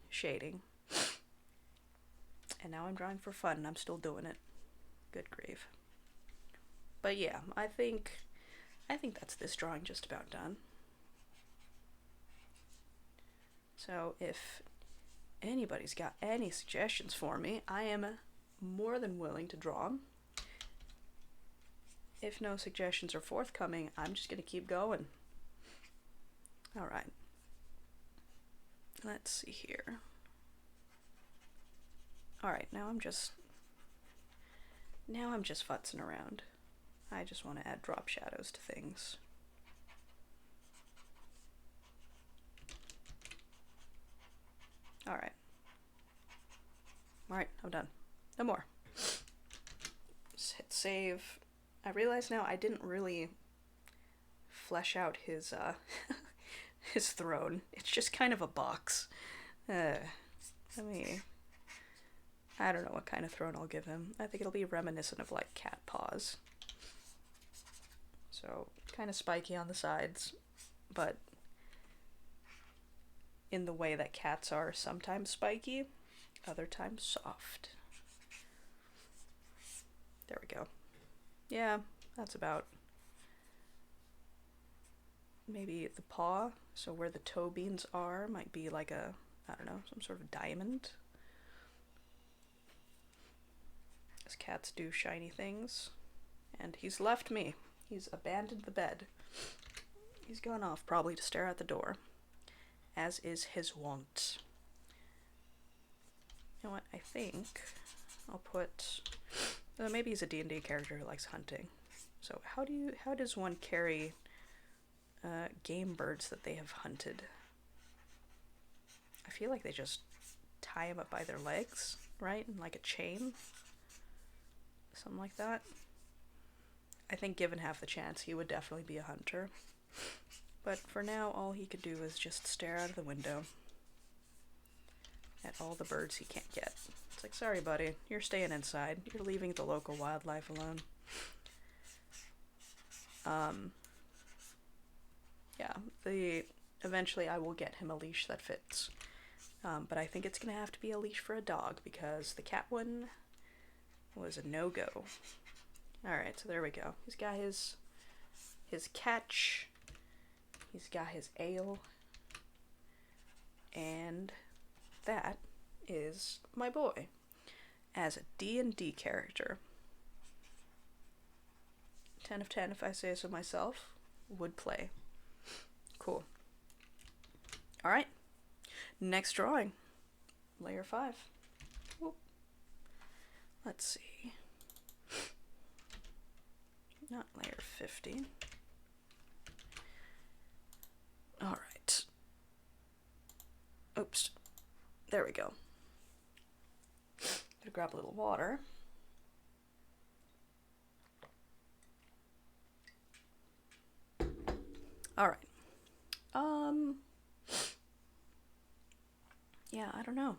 S1: shading. And now I'm drawing for fun and I'm still doing it. Good grief. But yeah, I think that's this drawing just about done. So if anybody's got any suggestions for me, I am more than willing to draw them. If no suggestions are forthcoming, I'm just going to keep going. Alright. Let's see here. Alright, now I'm just futzing around. I just want to add drop shadows to things. Alright. Alright, I'm done. No more. Just hit save. I realize now I didn't really flesh out his his throne. It's just kind of a box. I don't know what kind of throne I'll give him. I think it'll be reminiscent of like cat paws. So kind of spiky on the sides, but in the way that cats are sometimes spiky, other times soft. There we go. Yeah, that's about maybe the paw, so where the toe beans are might be like a, I don't know, some sort of diamond. As cats do shiny things. And he's left me. He's abandoned the bed. He's gone off probably to stare at the door, as is his wont. You know what, I think I'll put, maybe he's a D&D character who likes hunting. So how does one carry game birds that they have hunted? I feel like they just tie them up by their legs, right? In like a chain. Something like that. I think given half the chance, he would definitely be a hunter. But for now, all he could do is just stare out of the window at all the birds he can't get. It's like, sorry buddy, you're staying inside. You're leaving the local wildlife alone. Yeah, eventually I will get him a leash that fits. But I think it's gonna have to be a leash for a dog, because the cat one was a no-go. Alright, so there we go. He's got his catch, he's got his ale, and that is my boy as a D&D character. 10 of 10 if I say so myself. Would play. Cool. Alright, next drawing. Layer 5. Whoop. Let's see. Not layer 50. Alright. Oops. There we go. Gonna grab a little water. Alright. Yeah, I don't know.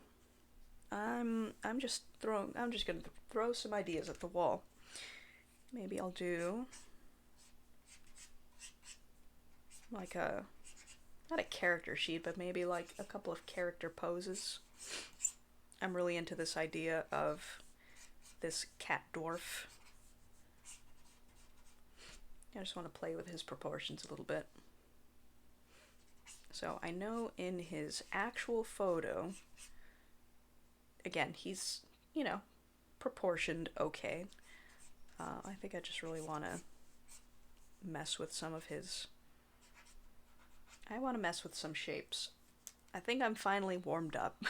S1: I'm just gonna throw some ideas at the wall. Maybe I'll do like not a character sheet, but maybe like a couple of character poses. I'm really into this idea of this cat dwarf. I just want to play with his proportions a little bit. So I know in his actual photo, again, he's, you know, proportioned okay. I think I just really want to mess with some of his... I want to mess with some shapes. I think I'm finally warmed up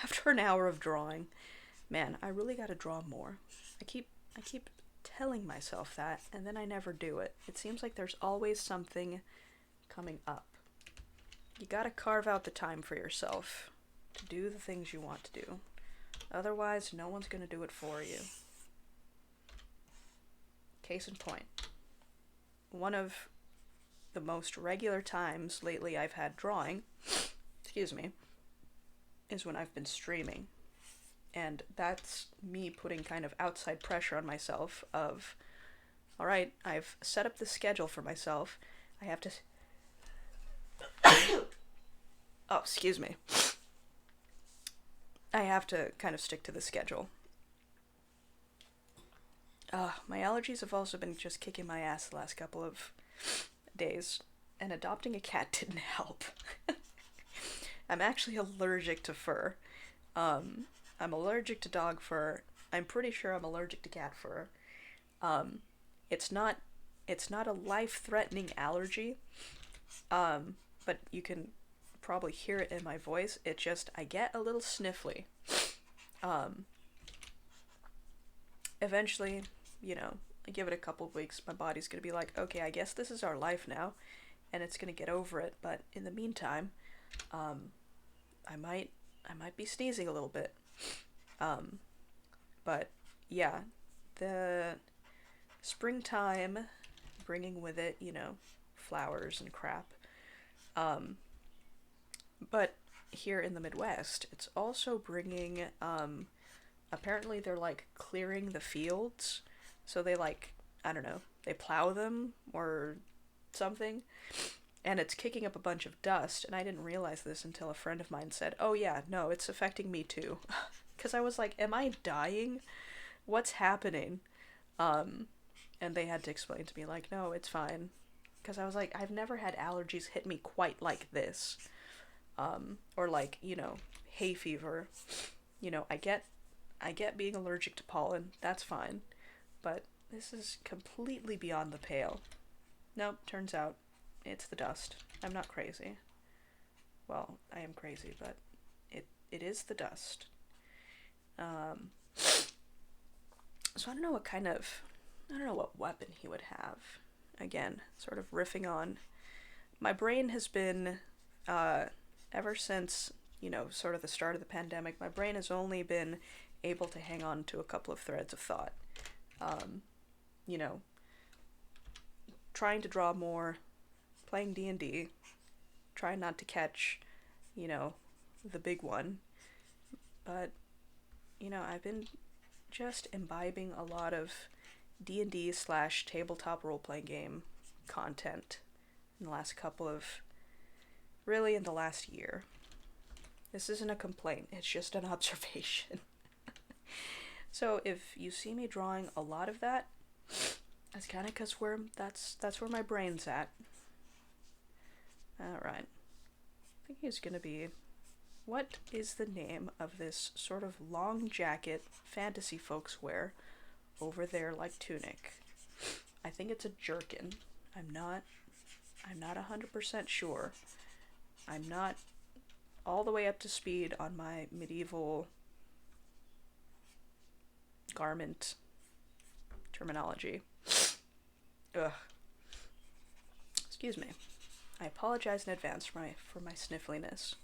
S1: after an hour of drawing. Man, I really got to draw more. I keep telling myself that, and then I never do it. It seems like there's always something coming up. You gotta carve out the time for yourself to do the things you want to do. Otherwise, no one's gonna do it for you. Case in point. One of the most regular times lately I've had drawing, excuse me, is when I've been streaming. And that's me putting kind of outside pressure on myself of, alright, I've set up the schedule for myself. I have to... Oh, excuse me. I have to kind of stick to the schedule. My allergies have also been just kicking my ass the last couple of days, and adopting a cat didn't help. I'm actually allergic to fur. I'm allergic to dog fur. I'm pretty sure I'm allergic to cat fur. It's not a life-threatening allergy, but you can probably hear it in my voice. It just, I get a little sniffly. Eventually, you know, I give it a couple of weeks, my body's gonna be like, okay, I guess this is our life now, and it's gonna get over it, but in the meantime, I might be sneezing a little bit. But yeah, the springtime bringing with it, you know, flowers and crap. But here in the Midwest, it's also bringing, apparently they're like clearing the fields. So they like, I don't know, they plow them or something. And it's kicking up a bunch of dust. And I didn't realize this until a friend of mine said, oh yeah, no, it's affecting me too. Because I was like, am I dying? What's happening? And they had to explain to me like, no, it's fine. because I was like, I've never had allergies hit me quite like this. Or like, hay fever. I get being allergic to pollen. That's fine. But this is completely beyond the pale. Nope, turns out it's the dust. I'm not crazy. Well, I am crazy, but it is the dust. So I don't know what weapon he would have. Again, sort of riffing on. My brain has been, ever since, sort of the start of the pandemic, my brain has only been able to hang on to a couple of threads of thought. Trying to draw more, playing D&D, trying not to catch, the big one. But, I've been just imbibing a lot of D&D / tabletop role-playing game content in the last in the last year. This isn't a complaint, it's just an observation. So if you see me drawing a lot of that, that's kind of because that's where my brain's at. Alright. I think he's gonna be... What is the name of this sort of long jacket fantasy folks wear over their, like, tunic? I think it's a jerkin. I'm not 100% sure. I'm not all the way up to speed on my medieval garment terminology. Ugh. Excuse me. I apologize in advance for my sniffliness.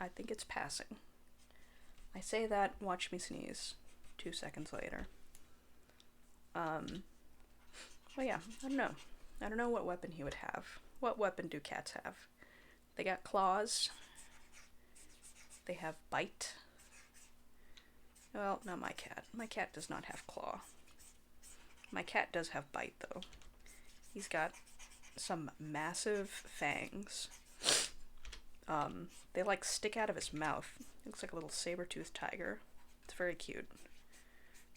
S1: I think it's passing. I say that, watch me sneeze 2 seconds later. Well, yeah, I don't know. I don't know what weapon he would have. What weapon do cats have? They got claws. They have bite. Well, not my cat. My cat does not have claw. My cat does have bite, though. He's got some massive fangs. They, like, stick out of his mouth. Looks like a little saber-toothed tiger. It's very cute.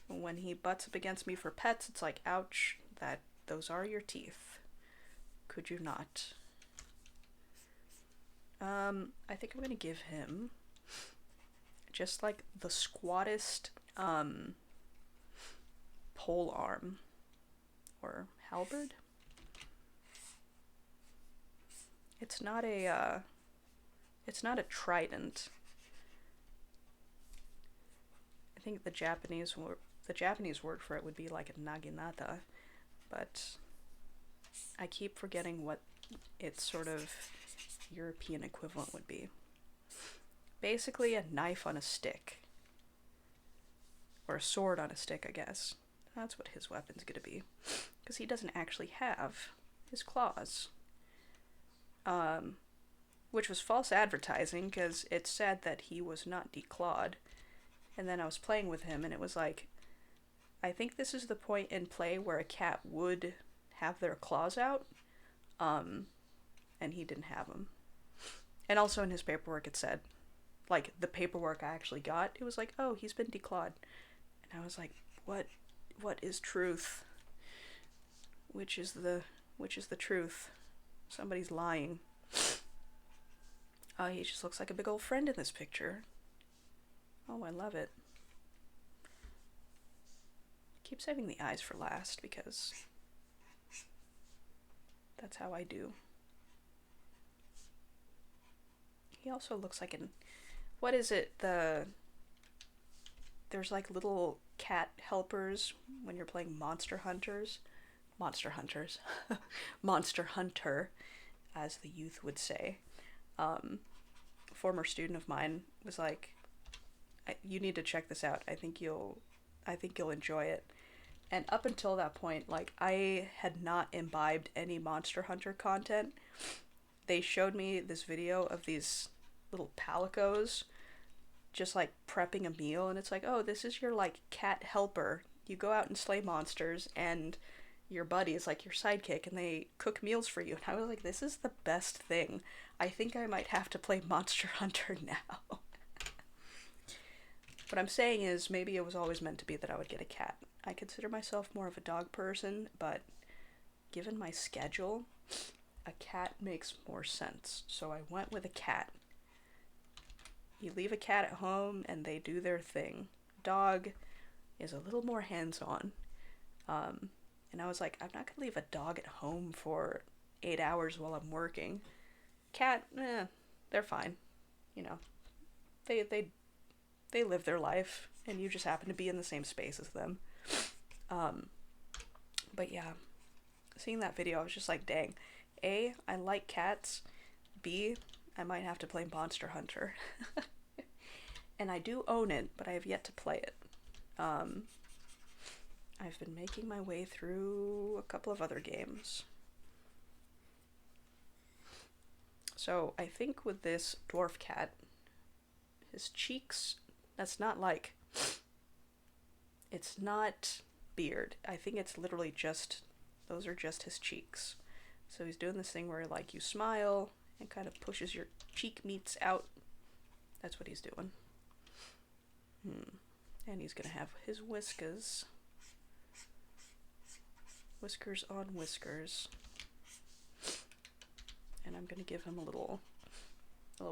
S1: When he butts up against me for pets, it's like, ouch, those are your teeth. Could you not? I think I'm gonna give him just, like, the squattest, pole arm. Or halberd? It's not a trident. I think the Japanese word for it would be like a naginata, but I keep forgetting what its sort of European equivalent would be. Basically a knife on a stick. Or a sword on a stick, I guess. That's what his weapon's gonna be. Because he doesn't actually have his claws. Which was false advertising, because it said that he was not declawed. And then I was playing with him, and it was like, I think this is the point in play where a cat would have their claws out, and he didn't have them. And also in his paperwork it said, like, the paperwork I actually got, it was like, oh, he's been declawed. And I was like, what is truth? Which is the truth? Somebody's lying. Oh, he just looks like a big old friend in this picture. Oh, I love it. Keep saving the eyes for last, because that's how I do. He also looks like what is it? There's like little cat helpers when you're playing Monster Hunter, as the youth would say. Former student of mine was like, you need to check this out. I think you'll enjoy it. And up until that point, like, I had not imbibed any Monster Hunter content. They showed me this video of these little palicos just, like, prepping a meal, and it's like, oh, this is your, like, cat helper. You go out and slay monsters, and your buddy is, like, your sidekick, and they cook meals for you. And I was like, this is the best thing. I think I might have to play Monster Hunter now. What I'm saying is, maybe it was always meant to be that I would get a cat. I consider myself more of a dog person, but given my schedule, a cat makes more sense. So I went with a cat. You leave a cat at home and they do their thing. Dog is a little more hands-on. And I was like, I'm not gonna leave a dog at home for 8 hours while I'm working. Cat, they're fine. You know, they live their life, and you just happen to be in the same space as them. But yeah, seeing that video, I was just like, dang. A, I like cats. B, I might have to play Monster Hunter. And I do own it, but I have yet to play it. I've been making my way through a couple of other games. So I think with this dwarf cat, his cheeks, that's not like, it's not beard. I think it's literally just, those are just his cheeks. So he's doing this thing where like you smile and kind of pushes your cheek meats out. That's what he's doing. And he's gonna have his whiskers. Whiskers on whiskers. And I'm gonna give him a little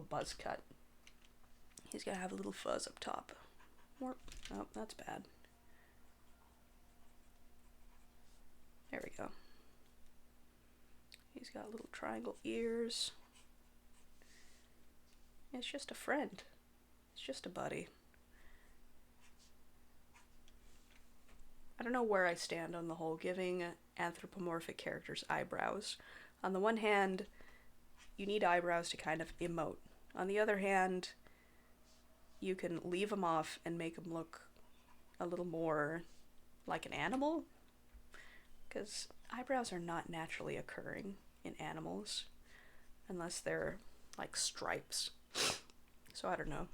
S1: buzz cut. He's gonna have a little fuzz up top. Oh, that's bad. There we go. He's got little triangle ears. It's just a friend. It's just a buddy. I don't know where I stand on the whole giving anthropomorphic characters eyebrows. On the one hand, you need eyebrows to kind of emote. On the other hand, you can leave them off and make them look a little more like an animal. Because eyebrows are not naturally occurring in animals unless they're like stripes. So I don't know.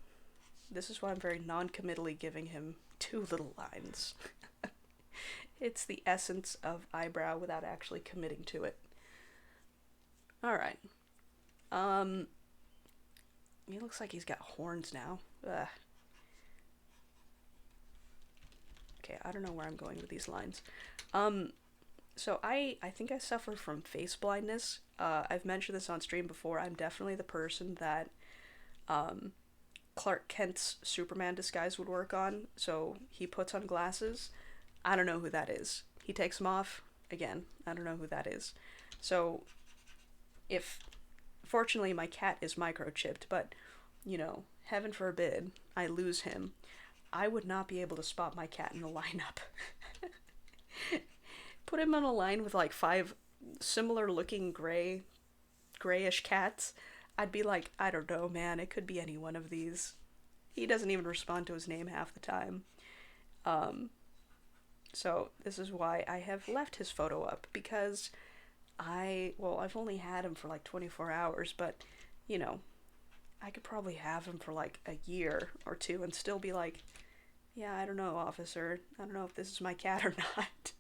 S1: This is why I'm very non-committally giving him 2 little lines. It's the essence of eyebrow without actually committing to it. Alright. He looks like he's got horns now. Ugh. Okay, I don't know where I'm going with these lines. So I think I suffer from face blindness. I've mentioned this on stream before. I'm definitely the person that Clark Kent's Superman disguise would work on. So he puts on glasses. I don't know who that is. He takes them off. Again, I don't know who that is. So fortunately my cat is microchipped, but, you know, heaven forbid I lose him, I would not be able to spot my cat in the lineup. Put him on a line with like 5 similar looking grayish cats. I'd be like, I don't know, man, it could be any one of these. He doesn't even respond to his name half the time. So this is why I have left his photo up, because I've only had him for like 24 hours, but, you know, I could probably have him for like a year or 2 and still be like, yeah, I don't know, officer. I don't know if this is my cat or not.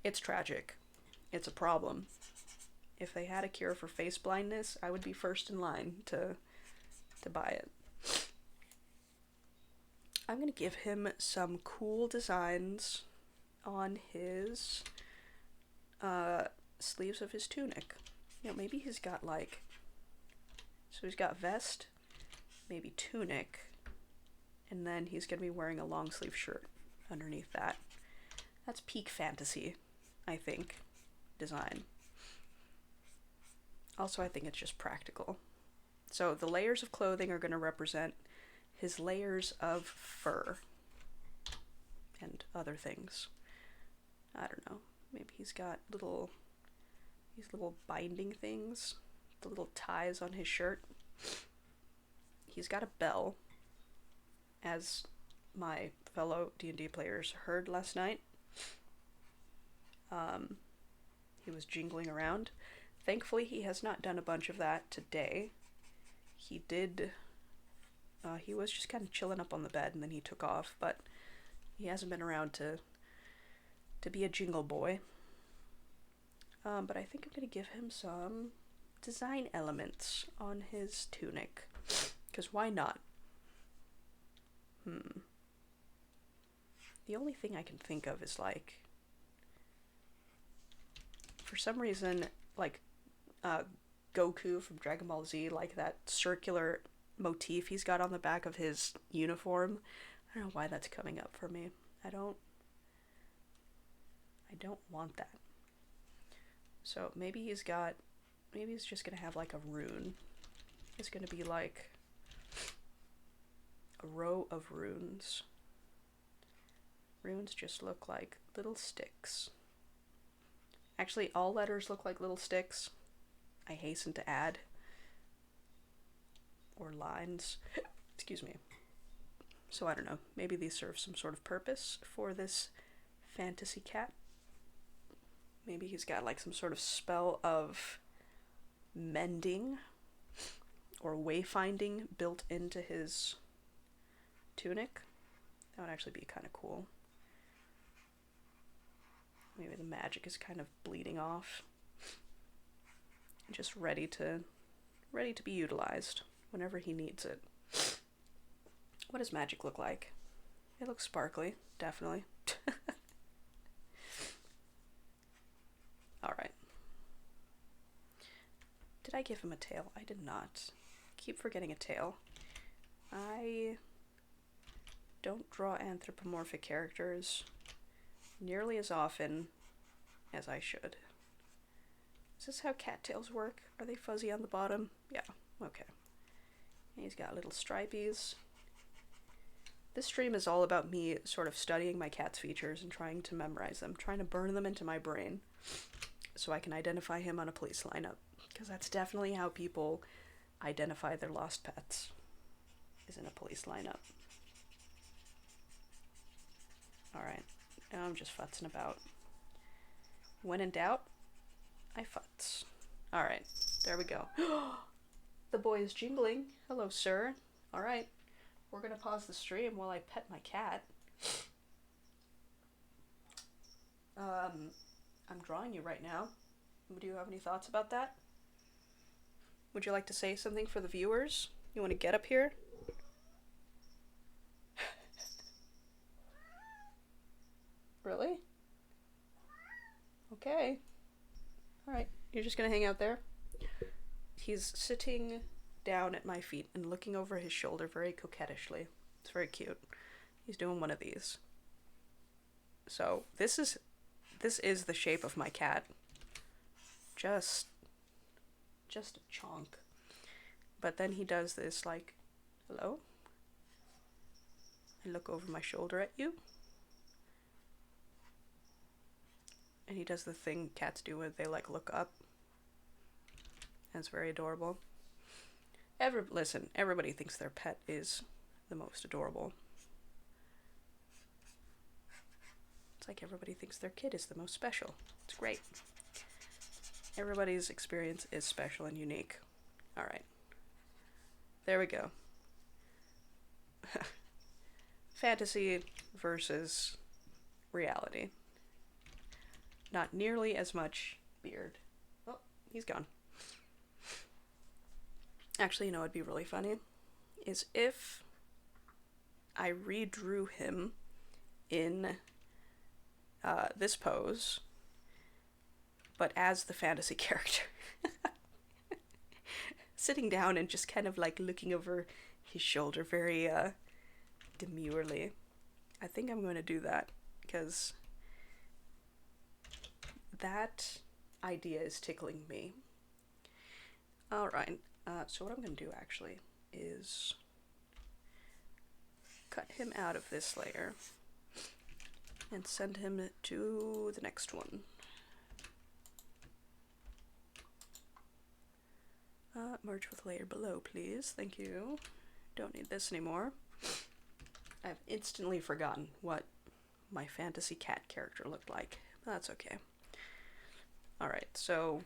S1: It's tragic. It's a problem. If they had a cure for face blindness, I would be first in line to buy it. I'm gonna give him some cool designs on his sleeves of his tunic. You know, maybe he's got like, so he's got vest, maybe tunic, and then he's gonna be wearing a long sleeve shirt underneath that. That's peak fantasy, I think, design. Also, I think it's just practical. So the layers of clothing are going to represent his layers of fur and other things. I don't know. Maybe he's got these little binding things, the little ties on his shirt. He's got a bell, as my fellow D&D players heard last night. He was jingling around. Thankfully, he has not done a bunch of that today. He was just kind of chilling up on the bed and then he took off, but he hasn't been around to be a jingle boy. But I think I'm going to give him some design elements on his tunic, because why not? The only thing I can think of is like, for some reason, like uh, Goku from Dragon Ball Z, like that circular motif he's got on the back of his uniform. I don't know why that's coming up for me. I don't want that. So maybe he's just gonna have like a rune. It's gonna be like a row of runes. Runes just look like little sticks. Actually, all letters look like little sticks, I hasten to add. Or lines. Excuse me. So I don't know. Maybe these serve some sort of purpose for this fantasy cat. Maybe he's got like some sort of spell of mending or wayfinding built into his tunic. That would actually be kind of cool. Maybe the magic is kind of bleeding off. Just ready to be utilized whenever he needs it. What does magic look like? It looks sparkly, definitely. Alright. Did I give him a tail? I did not. Keep forgetting a tail. I don't draw anthropomorphic characters nearly as often as I should. Is this how cattails work? Are they fuzzy on the bottom? Yeah, okay. He's got little stripies. This stream is all about me sort of studying my cat's features and trying to memorize them, trying to burn them into my brain so I can identify him on a police lineup. Because that's definitely how people identify their lost pets, is in a police lineup. Alright, now I'm just futzing about. When in doubt, I futz. Alright, there we go. The boy is jingling. Hello, sir. Alright, we're gonna pause the stream while I pet my cat. I'm drawing you right now. Do you have any thoughts about that? Would you like to say something for the viewers? You want to get up here? Really? Okay. Alright, you're just gonna hang out there? He's sitting down at my feet and looking over his shoulder very coquettishly. It's very cute. He's doing one of these. So, this is the shape of my cat. Just a chonk. But then he does this like, hello? I look over my shoulder at you. And he does the thing cats do when they like look up. And it's very adorable. Listen, everybody thinks their pet is the most adorable. It's like everybody thinks their kid is the most special. It's great. Everybody's experience is special and unique. Alright. There we go. Fantasy versus reality. Not nearly as much beard. Oh, he's gone. Actually, you know what'd be really funny? Is if I redrew him in this pose, but as the fantasy character. Sitting down and just kind of like looking over his shoulder very demurely. I think I'm going to do that because that idea is tickling me. Alright, so what I'm going to do actually is cut him out of this layer and send him to the next one. Merge with layer below, please. Thank you. Don't need this anymore. I've instantly forgotten what my fantasy cat character looked like. That's okay. Alright, so...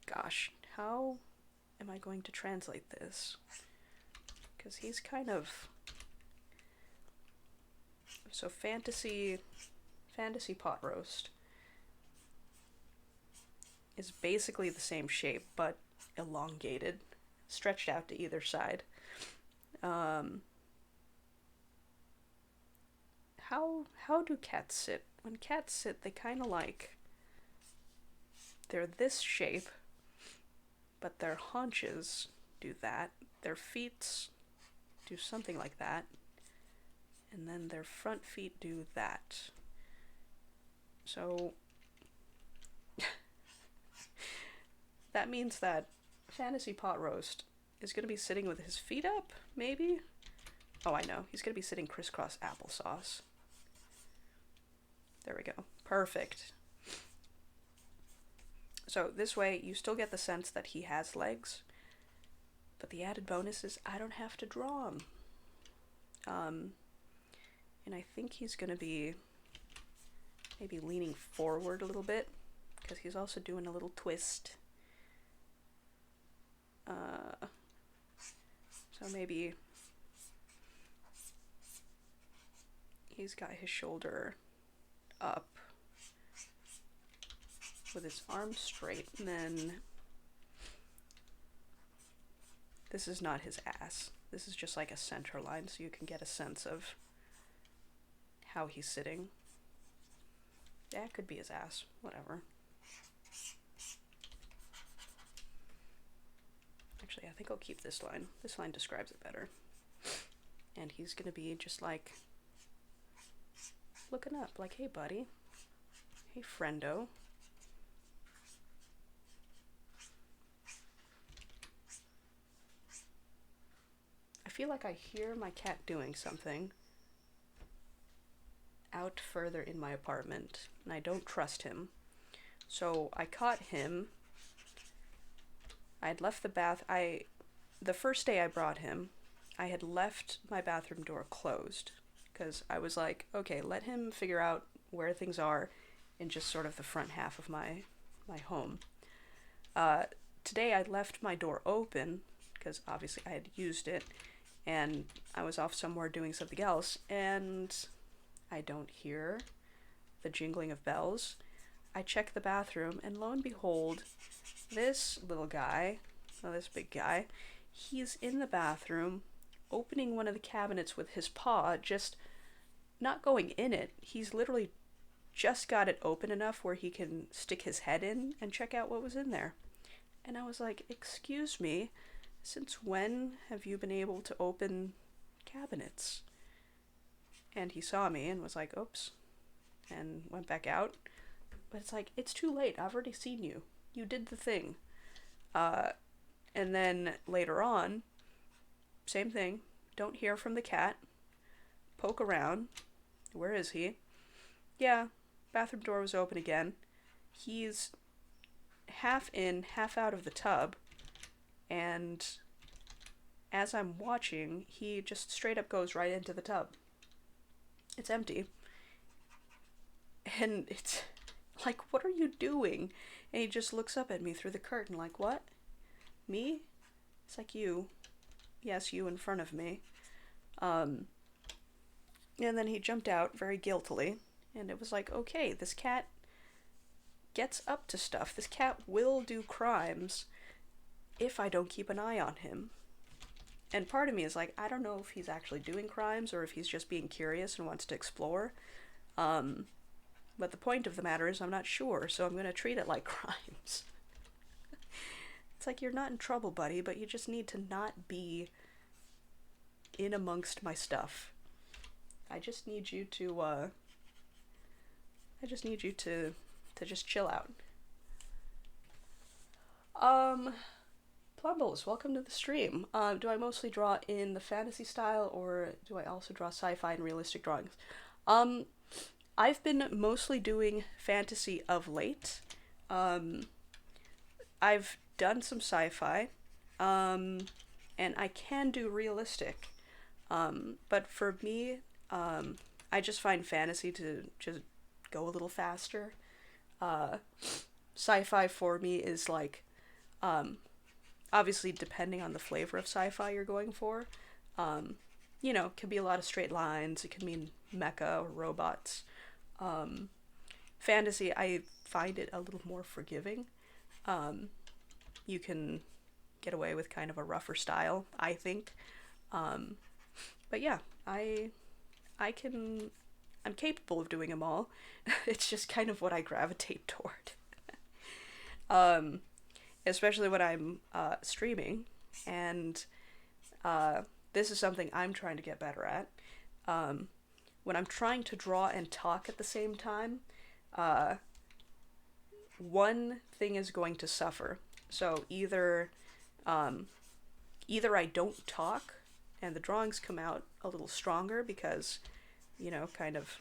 S1: Gosh, how am I going to translate this? Because he's kind of... So fantasy pot roast is basically the same shape, but elongated, stretched out to either side. how do cats sit? When cats sit, they kind of like, they're this shape, but their haunches do that. Their feet do something like that. And then their front feet do that. So that means that Fantasy Pot Roast is going to be sitting with his feet up, maybe? Oh, I know. He's going to be sitting crisscross applesauce. There we go. Perfect. So this way, you still get the sense that he has legs, but the added bonus is I don't have to draw him. And I think he's going to be maybe leaning forward a little bit, because he's also doing a little twist. So maybe he's got his shoulder up with his arms straight, and then this is not his ass. This is just like a center line, so you can get a sense of how he's sitting. Yeah, it could be his ass, whatever. Actually, I think I'll keep this line. This line describes it better. And he's gonna be just like looking up, like, hey buddy, hey friendo. I feel like I hear my cat doing something out further in my apartment, and I don't trust him. So I caught him. I had left the first day I brought him, I had left my bathroom door closed, because I was like, okay, let him figure out where things are in just sort of the front half of my home. Today I left my door open, because obviously I had used it, and I was off somewhere doing something else, and I don't hear the jingling of bells. I check the bathroom, and lo and behold, this little guy, this big guy, he's in the bathroom, opening one of the cabinets with his paw, just not going in it. He's literally just got it open enough where he can stick his head in and check out what was in there. And I was like, excuse me, since when have you been able to open cabinets? And he saw me and was like, oops, and went back out. But it's like, it's too late. I've already seen you. You did the thing. And then later on, same thing. Don't hear from the cat. Poke around. Where is he? Yeah, bathroom door was open again. He's half in, half out of the tub. And as I'm watching, he just straight up goes right into the tub. It's empty. And it's like, what are you doing? And he just looks up at me through the curtain like, what? Me? It's like, you. Yes, you in front of me. And then he jumped out very guiltily. And it was like, okay, this cat gets up to stuff. This cat will do crimes if I don't keep an eye on him. And part of me is like, I don't know if he's actually doing crimes or if he's just being curious and wants to explore. But the point of the matter is I'm not sure, so I'm going to treat it like crimes. It's like, you're not in trouble, buddy, but you just need to not be in amongst my stuff. I just need you to just chill out. Plumbles, welcome to the stream. Do I mostly draw in the fantasy style, or do I also draw sci-fi and realistic drawings? I've been mostly doing fantasy of late. I've done some sci-fi, and I can do realistic. But for me, I just find fantasy to just go a little faster. Sci-fi for me is like, obviously depending on the flavor of sci-fi you're going for, you know, it can be a lot of straight lines, it can mean mecha or robots. Fantasy, I find it a little more forgiving. You can get away with kind of a rougher style, I think. But yeah, I can I'm capable of doing them all. It's just kind of what I gravitate toward. um, Especially when I'm streaming, and this is something I'm trying to get better at. Um, when I'm trying to draw and talk at the same time, uh, one thing is going to suffer. So um, either I don't talk and the drawings come out a little stronger because, kind of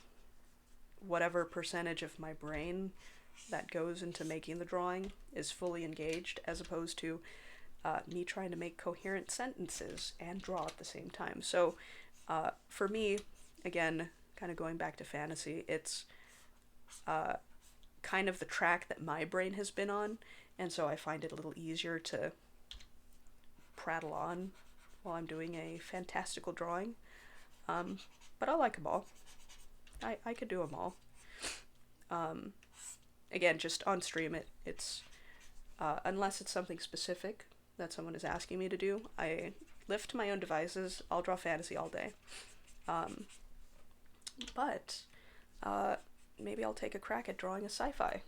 S1: whatever percentage of my brain that goes into making the drawing is fully engaged, as opposed to me trying to make coherent sentences and draw at the same time. So for me, again, kind of going back to fantasy, it's kind of the track that my brain has been on, and so I find it a little easier to prattle on while I'm doing a fantastical drawing. But I like them all. I could do them all. Again, just on stream, it's unless it's something specific that someone is asking me to do, I lift my own devices. I'll draw fantasy all day. But maybe I'll take a crack at drawing a sci-fi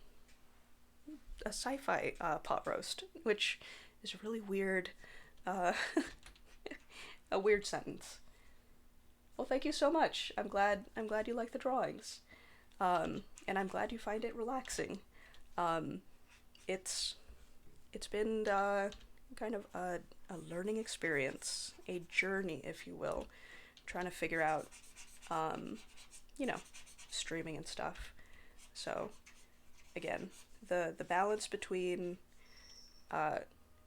S1: pot roast, which is a really weird, a weird sentence. Well, thank you so much. I'm glad you like the drawings, and I'm glad you find it relaxing. It's been kind of a learning experience, a journey, if you will, trying to figure out, streaming and stuff. So, again, the balance between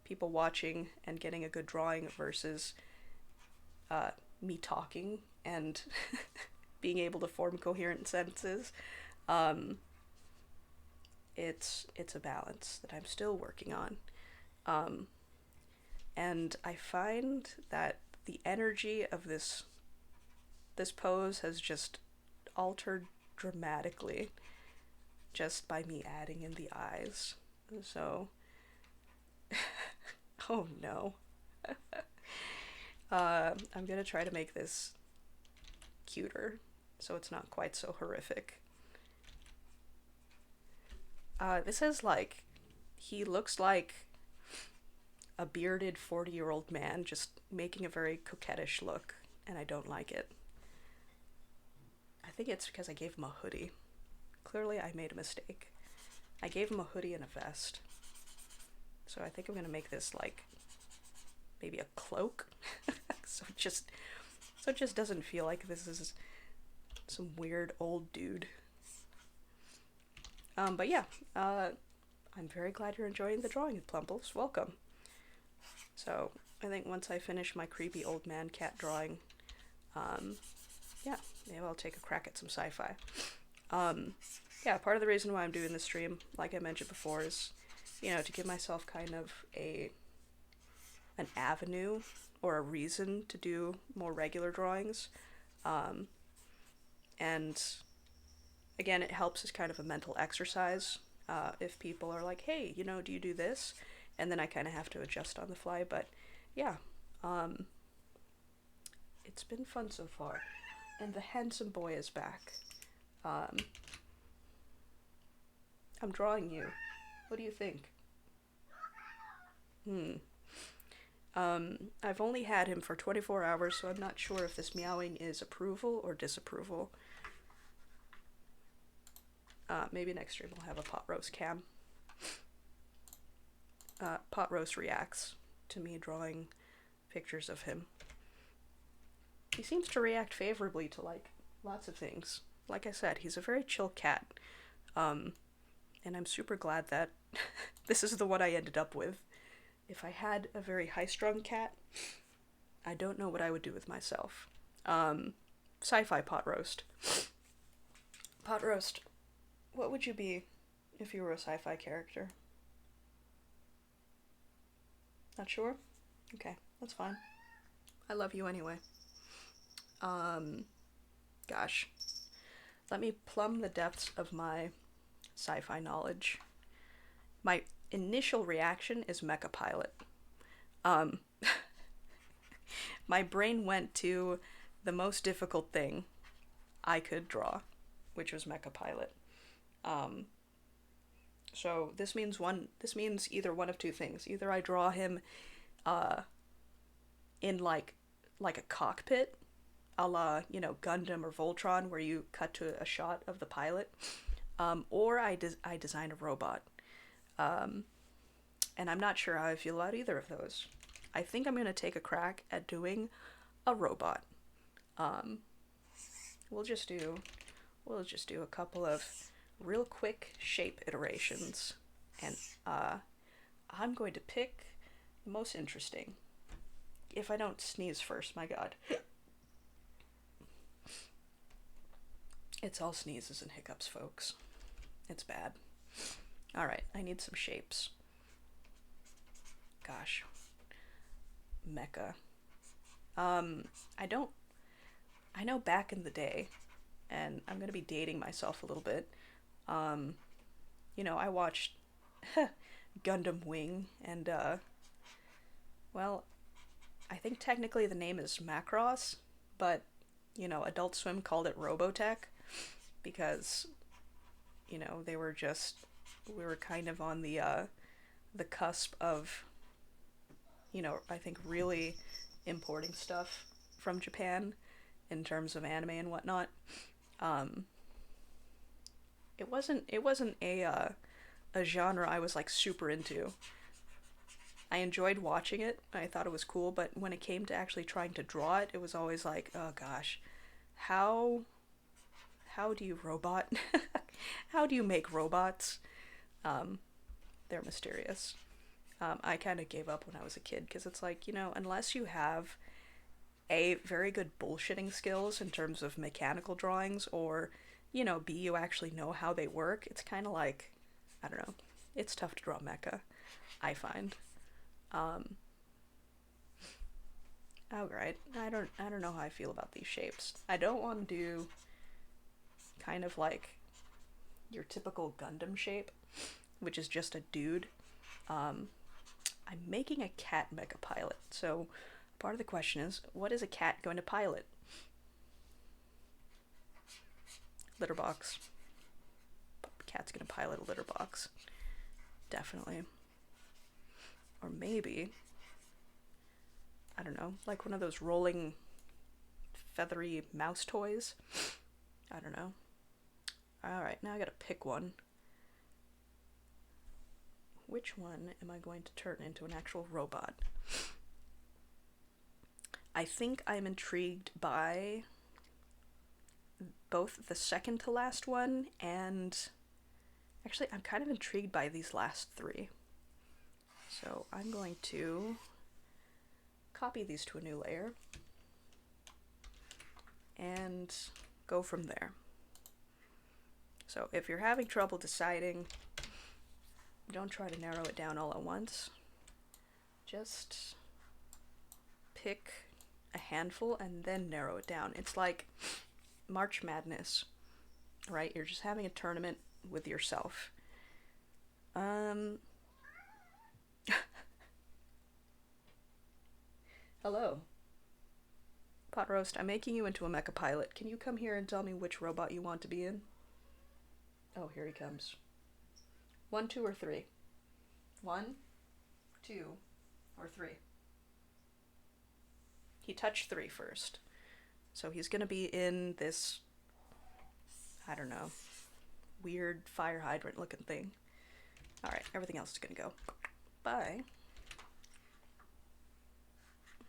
S1: people watching and getting a good drawing versus me talking and being able to form coherent sentences, it's a balance that I'm still working on. And I find that the energy of this pose has just altered dramatically just by me adding in the eyes. So, oh no. I'm gonna try to make this cuter so it's not quite so horrific. This is he looks like a bearded 40-year-old man just making a very coquettish look, and I don't like it. I think it's because I gave him a hoodie. Clearly I made a mistake. I gave him a hoodie and a vest. So I think I'm gonna make this maybe a cloak. so it just doesn't feel like this is some weird old dude. But yeah, I'm very glad you're enjoying the drawing, Plumples. Welcome. So I think once I finish my creepy old man cat drawing, yeah, maybe I'll take a crack at some sci-fi. Yeah, part of the reason why I'm doing this stream, like I mentioned before, is, to give myself kind of an avenue or a reason to do more regular drawings. And again, it helps as kind of a mental exercise. If people are like, hey, do you do this? And then I kind of have to adjust on the fly. But yeah, it's been fun so far. And the handsome boy is back. I'm drawing you. What do you think? I've only had him for 24 hours, so I'm not sure if this meowing is approval or disapproval. Maybe next stream we'll have a pot roast cam. Pot roast reacts to me drawing pictures of him. He seems to react favorably to lots of things. Like I said, he's a very chill cat. And I'm super glad that this is the one I ended up with. If I had a very high-strung cat, I don't know what I would do with myself. Sci-fi pot roast. Pot roast, what would you be if you were a sci-fi character? Not sure? Okay, that's fine. I love you anyway. Gosh. Let me plumb the depths of my sci-fi knowledge. My initial reaction is Mecha Pilot. My brain went to the most difficult thing I could draw, which was Mecha Pilot. Um, so this means either one of two things. Either I draw him uh, in like a cockpit, a la, Gundam or Voltron, where you cut to a shot of the pilot, or I design a robot. Um, and I'm not sure how I feel about either of those. I think I'm gonna take a crack at doing a robot. Um, we'll just do we'll just do a couple of real quick shape iterations, and I'm going to pick the most interesting. If I don't sneeze first, my god. It's all sneezes and hiccups, folks. It's bad. Alright, I need some shapes. Gosh. Mecha. I don't. I know back in the day, and I'm gonna be dating myself a little bit. Um, I watched Gundam Wing, and, well, I think technically the name is Macross, but, Adult Swim called it Robotech because, they were just, we were kind of on the cusp of, I think really importing stuff from Japan in terms of anime and whatnot. Um, it wasn't a genre I was like super into. I enjoyed watching it. I thought it was cool, but when it came to actually trying to draw it, it was always like, oh gosh, how how do you robot? How do you make robots? Um, they're mysterious. I kind of gave up when I was a kid because it's like, unless you have A, very good bullshitting skills in terms of mechanical drawings, or, B, you actually know how they work, it's kind of like, I don't know, it's tough to draw mecha, I find. Um, Alright, I don't know how I feel about these shapes. I don't want to do kind of like your typical Gundam shape, which is just a dude. Um, I'm making a cat mecha pilot, so part of the question is, what is a cat going to pilot? Litter box. Cat's gonna pilot a litter box. Definitely. Or maybe, I don't know, like one of those rolling feathery mouse toys. I don't know. Alright, now I gotta pick one. Which one am I going to turn into an actual robot? I think I'm intrigued by both the second to last one, and actually I'm kind of intrigued by these last three. So I'm going to copy these to a new layer and go from there. So if you're having trouble deciding, don't try to narrow it down all at once. Just pick a handful and then narrow it down. It's like March Madness, right? You're just having a tournament with yourself. Hello. Pot Roast, I'm making you into a mecha pilot. Can you come here and tell me which robot you want to be in? Oh, here he comes. 1, 2, or 3? 1, 2, or 3? He touched 3 first. So he's gonna be in this, I don't know, weird fire hydrant looking thing. Alright, everything else is gonna go. Bye.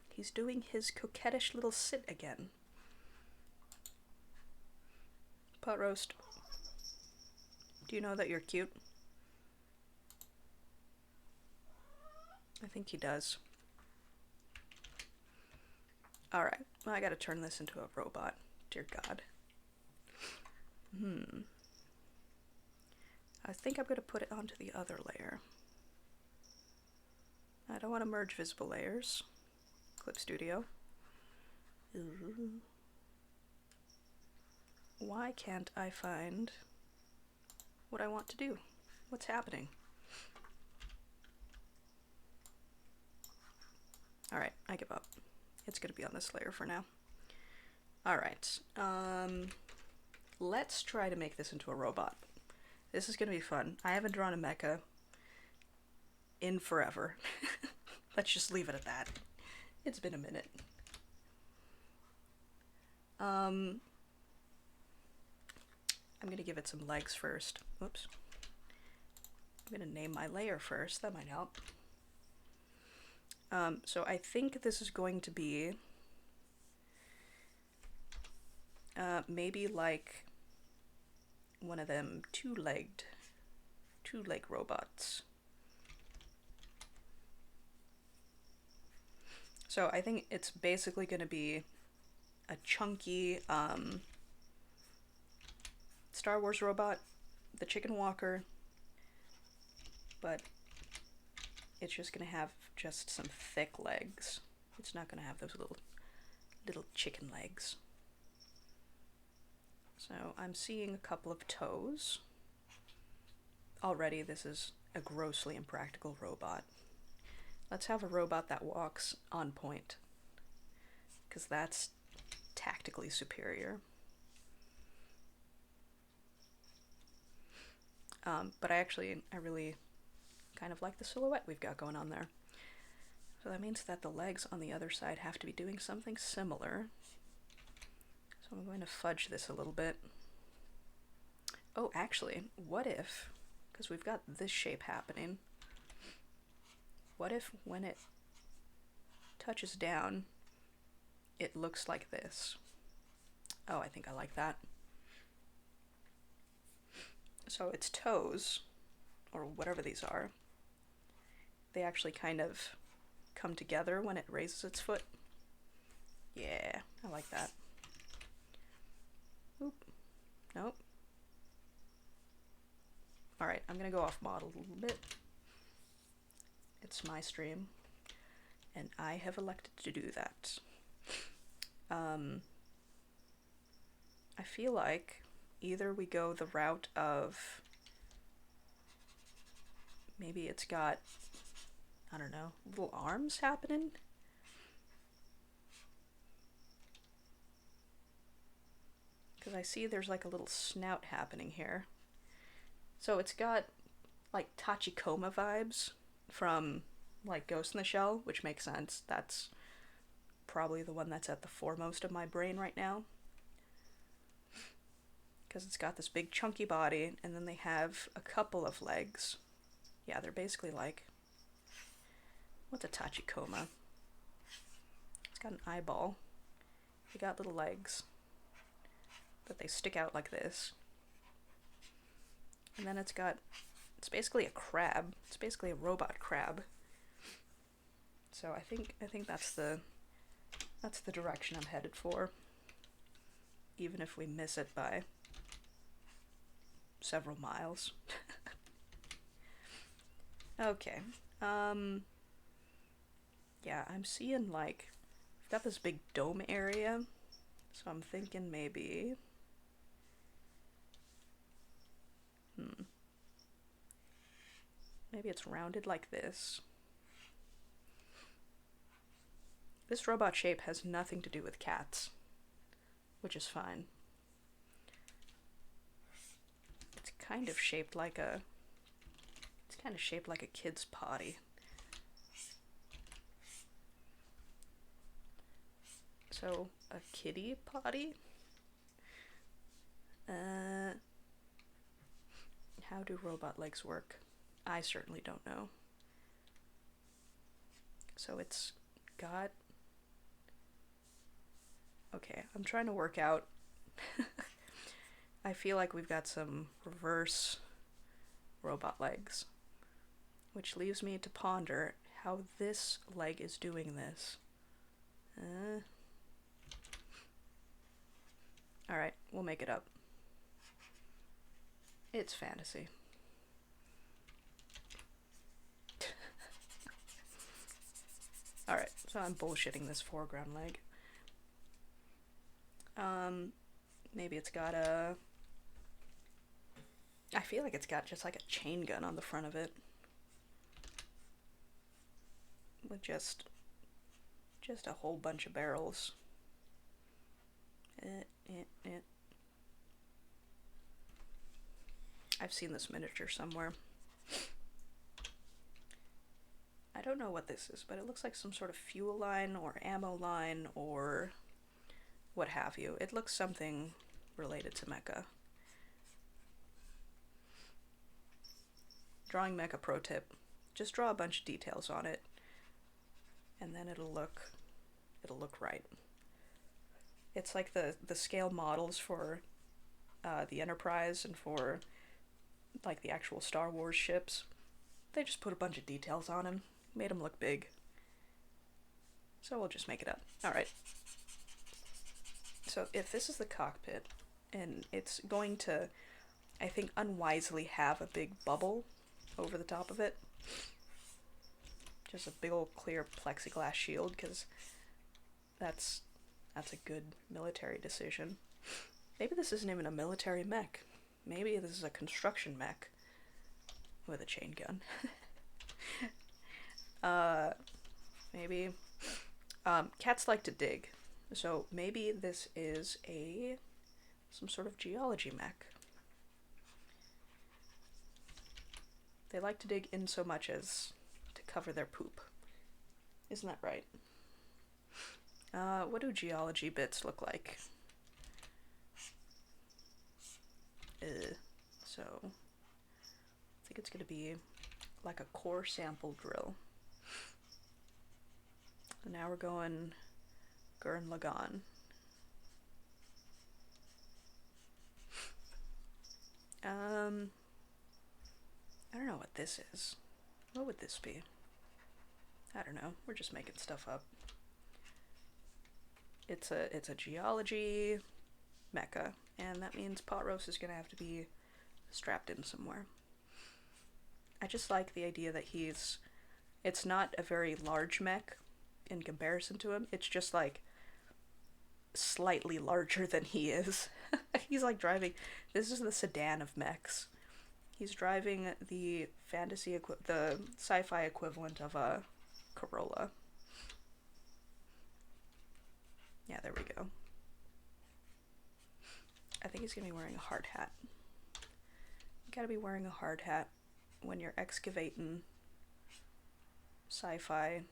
S1: He's doing his coquettish little sit again. Pot Roast, do you know that you're cute? I think he does. Alright, well, I gotta turn this into a robot. Dear God. I think I'm gonna put it onto the other layer. I don't want to merge visible layers. Clip Studio. Ooh. Why can't I find what I want to do? What's happening? Alright, I give up. It's gonna be on this layer for now. Alright, let's try to make this into a robot. This is gonna be fun. I haven't drawn a mecha in forever. Let's just leave it at that. It's been a minute. I'm gonna give it some legs first. Oops. I'm gonna name my layer first. That might help. So I think this is going to be maybe like one of them two-leg robots. So I think it's basically going to be a chunky Star Wars robot, the chicken walker, but it's just going to have just some thick legs. It's not going to have those little chicken legs. So I'm seeing a couple of toes. Already this is a grossly impractical robot. Let's have a robot that walks on point, because that's tactically superior. But I really kind of like the silhouette we've got going on there. So that means that the legs on the other side have to be doing something similar. So I'm going to fudge this a little bit. Oh, actually, what if, because we've got this shape happening, what if when it touches down, it looks like this? Oh, I think I like that. So its toes, or whatever these are, they actually kind of come together when it raises its foot. Yeah, I like that. Oop. Nope. Alright, I'm gonna go off model a little bit. It's my stream, and I have elected to do that. I feel like either we go the route of maybe it's got, I don't know, little arms happening? Because I see there's like a little snout happening here. So it's got like Tachikoma vibes from like Ghost in the Shell, which makes sense. That's probably the one that's at the foremost of my brain right now. Because it's got this big chunky body, and then they have a couple of legs. Yeah, they're basically like, what's a Tachikoma? It's got an eyeball. They got little legs, but they stick out like this. And then it's basically a crab. It's basically a robot crab. So I think that's the direction I'm headed for. Even if we miss it by several miles. Okay. Yeah, I'm seeing like, I've got this big dome area, so I'm thinking maybe, maybe it's rounded like this. This robot shape has nothing to do with cats, which is fine. It's kind of shaped like a kid's potty. So, a kitty potty? How do robot legs work? I certainly don't know. So it's got... Okay, I'm trying to work out. I feel like we've got some reverse robot legs, which leaves me to ponder how this leg is doing this. Alright, we'll make it up. It's fantasy. Alright, so I'm bullshitting this foreground leg. Maybe it's got a... I feel like it's got just like a chain gun on the front of it. With just a whole bunch of barrels. I've seen this miniature somewhere. I don't know what this is, but it looks like some sort of fuel line or ammo line or what have you. It looks something related to mecha. Drawing mecha pro tip. Just draw a bunch of details on it, and then it'll look right. It's like the scale models for the Enterprise and for like the actual Star Wars ships. They just put a bunch of details on them, made them look big. So we'll just make it up. Alright. So if this is the cockpit, and it's going to, I think, unwisely have a big bubble over the top of it. Just a big old clear plexiglass shield, because that's a good military decision. Maybe this isn't even a military mech. Maybe this is a construction mech with a chain gun. Maybe. Cats like to dig, so maybe this is some sort of geology mech. They like to dig in so much as to cover their poop. Isn't that right? What do geology bits look like? So, I think it's gonna be like a core sample drill. And now we're going Gurren Lagann. I don't know what this is. What would this be? I don't know. We're just making stuff up. It's a geology mecha, and that means pot roast is gonna have to be strapped in somewhere. I just like the idea that it's not a very large mech in comparison to him. It's just like slightly larger than he is. He's like driving, this is the sedan of mechs. He's driving the the sci-fi equivalent of a Corolla. Yeah, there we go. I think he's gonna be wearing a hard hat. You gotta be wearing a hard hat when you're excavating sci-fi,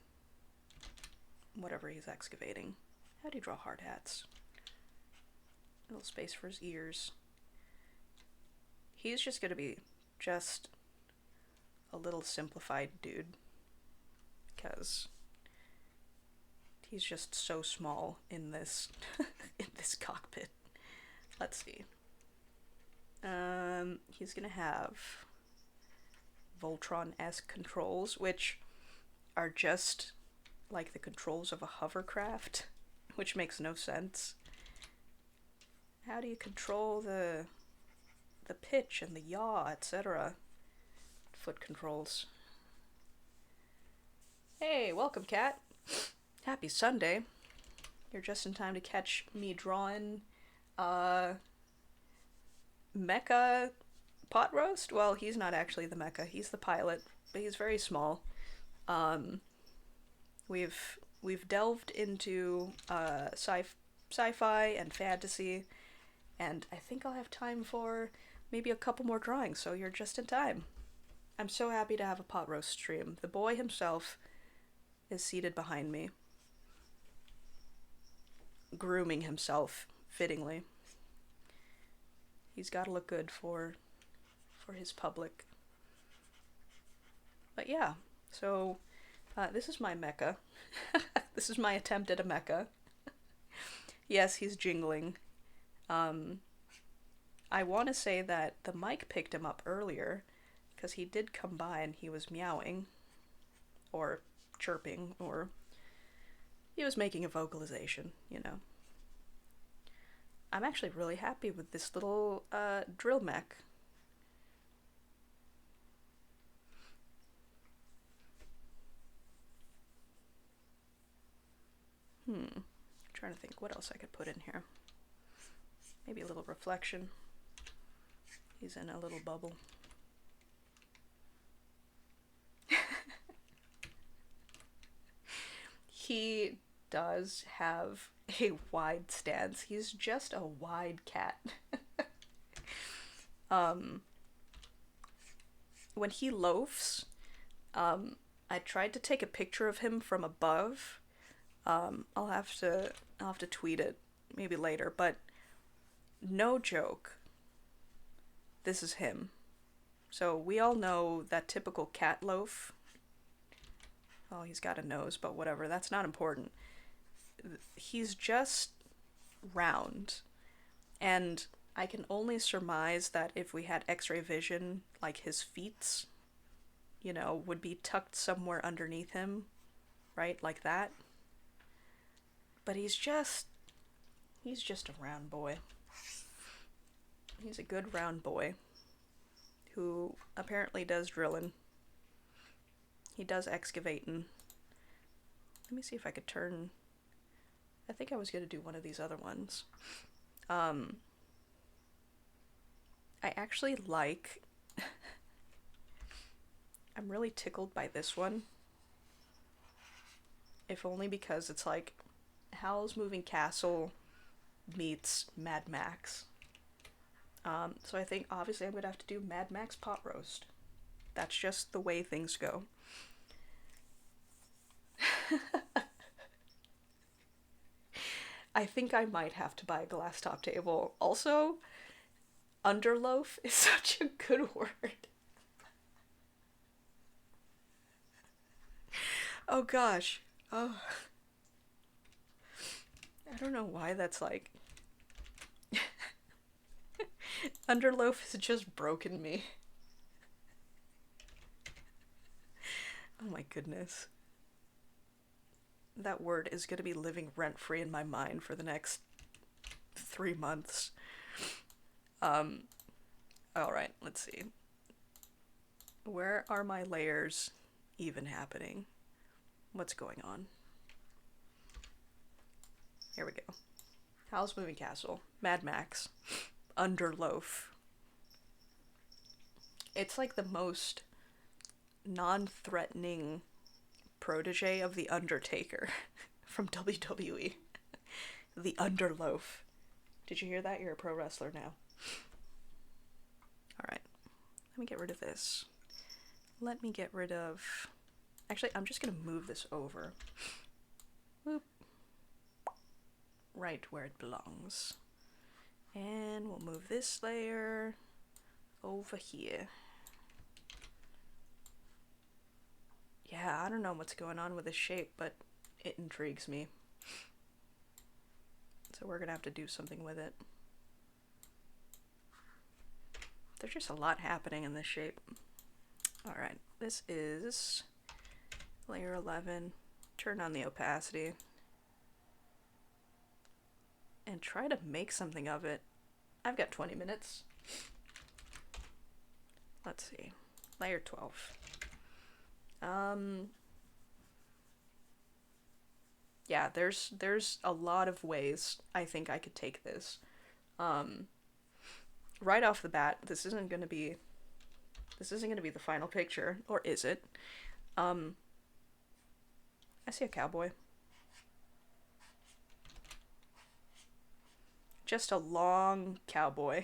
S1: whatever he's excavating. How do you draw hard hats? A little space for his ears. He's just gonna be just a little simplified dude, because he's just so small in this in this cockpit. Let's see. He's gonna have Voltron-esque controls, which are just like the controls of a hovercraft, which makes no sense. How do you control the pitch and the yaw, etc.? Foot controls. Hey, welcome, cat. Happy Sunday. You're just in time to catch me drawing mecha pot roast. Well, he's not actually the mecha, he's the pilot, but he's very small. We've delved into sci-fi and fantasy, and I think I'll have time for maybe a couple more drawings, so you're just in time. I'm so happy to have a pot roast stream. The boy himself is seated behind me, grooming himself fittingly. He's got to look good for his public. But yeah, so this is my mecha. This is my attempt at a mecha. Yes, he's jingling. I want to say that the mic picked him up earlier, because he did come by and he was meowing, or chirping, or he was making a vocalization, you know. I'm actually really happy with this little drill mech. I'm trying to think what else I could put in here. Maybe a little reflection. He's in a little bubble. He does have a wide stance. He's just a wide cat. when he loafs, I tried to take a picture of him from above. I'll have to tweet it maybe later, but no joke. This is him. So we all know that typical cat loaf. Oh, he's got a nose, but whatever. That's not important. He's just round. And I can only surmise that if we had x-ray vision, like his feet, would be tucked somewhere underneath him, right? Like that. But he's just a round boy. He's a good round boy who apparently does drilling. He does excavating. Let me see if I could turn. I think I was going to do one of these other ones. I actually like. I'm really tickled by this one. If only because it's like Howl's Moving Castle meets Mad Max. So I think obviously I'm going to have to do Mad Max pot roast. That's just the way things go. I think I might have to buy a glass top table. Also, underloaf is such a good word. Oh gosh. Oh. I don't know why that's like. Underloaf has just broken me. Oh my goodness. That word is going to be living rent-free in my mind for the next 3 months. Alright, let's see. Where are my layers even happening? What's going on? Here we go. Howl's Moving Castle. Mad Max. Underloaf. It's like the most non-threatening protege of The Undertaker from WWE. The Underloaf. Did you hear that? You're a pro wrestler now. Alright. Let me get rid of this. Let me get rid of... Actually, I'm just gonna move this over. Whoop. Right where it belongs. And we'll move this layer over here. Yeah, I don't know what's going on with this shape, but it intrigues me. So we're gonna have to do something with it. There's just a lot happening in this shape. Alright, this is layer 11. Turn on the opacity. And try to make something of it. I've got 20 minutes. Let's see. Layer 12. Yeah, there's a lot of ways I think I could take this. Right off the bat, this isn't gonna be the final picture, or is it? I see a cowboy. Just a long cowboy.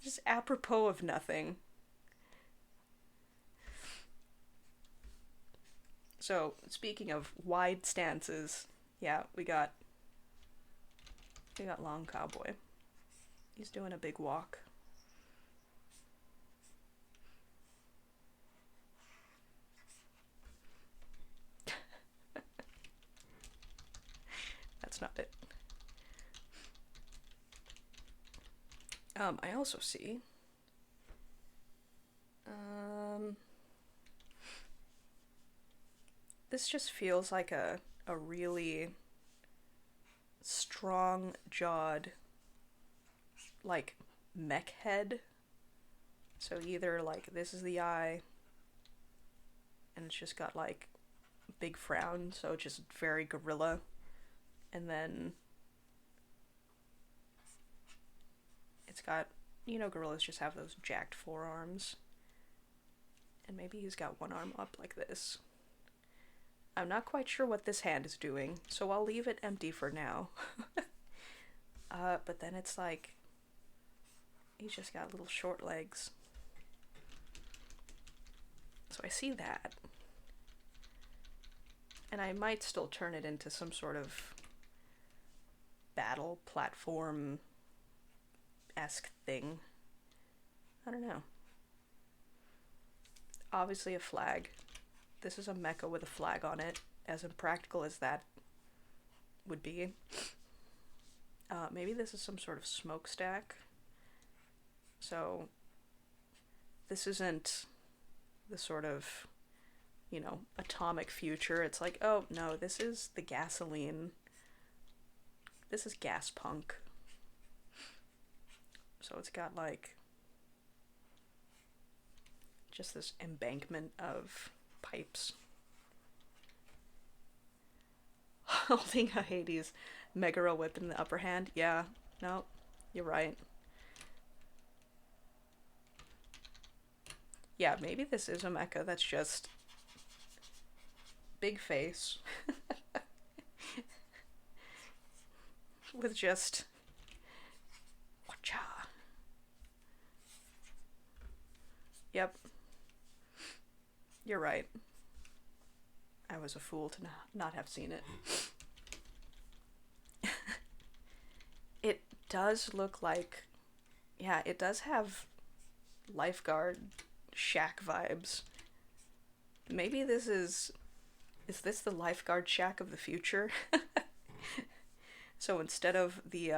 S1: Just apropos of nothing. So, speaking of wide stances, yeah, we got long cowboy. He's doing a big walk. That's not it. I also see this just feels like a really strong-jawed, like, mech head. So either, like, this is the eye, and it's just got, like, big frown, so just very gorilla. And then it's got, gorillas just have those jacked forearms. And maybe he's got one arm up like this. I'm not quite sure what this hand is doing, so I'll leave it empty for now. But then it's like He's just got little short legs. So I see that. And I might still turn it into some sort of battle platform-esque thing. I don't know. Obviously a flag. This is a mecha with a flag on it, as impractical as that would be. Maybe this is some sort of smokestack. So this isn't the sort of, atomic future. It's like, oh no, this is the gasoline. This is gas punk. So it's got like just this embankment of pipes. Holding a Hades Megara whip in the upper hand. Yeah, no, you're right. Yeah, maybe this is a mecha that's just big face with just whatcha. Yep. You're right. I was a fool to not have seen it. It does look like, yeah, it does have lifeguard shack vibes. Maybe this is this the lifeguard shack of the future? So instead of the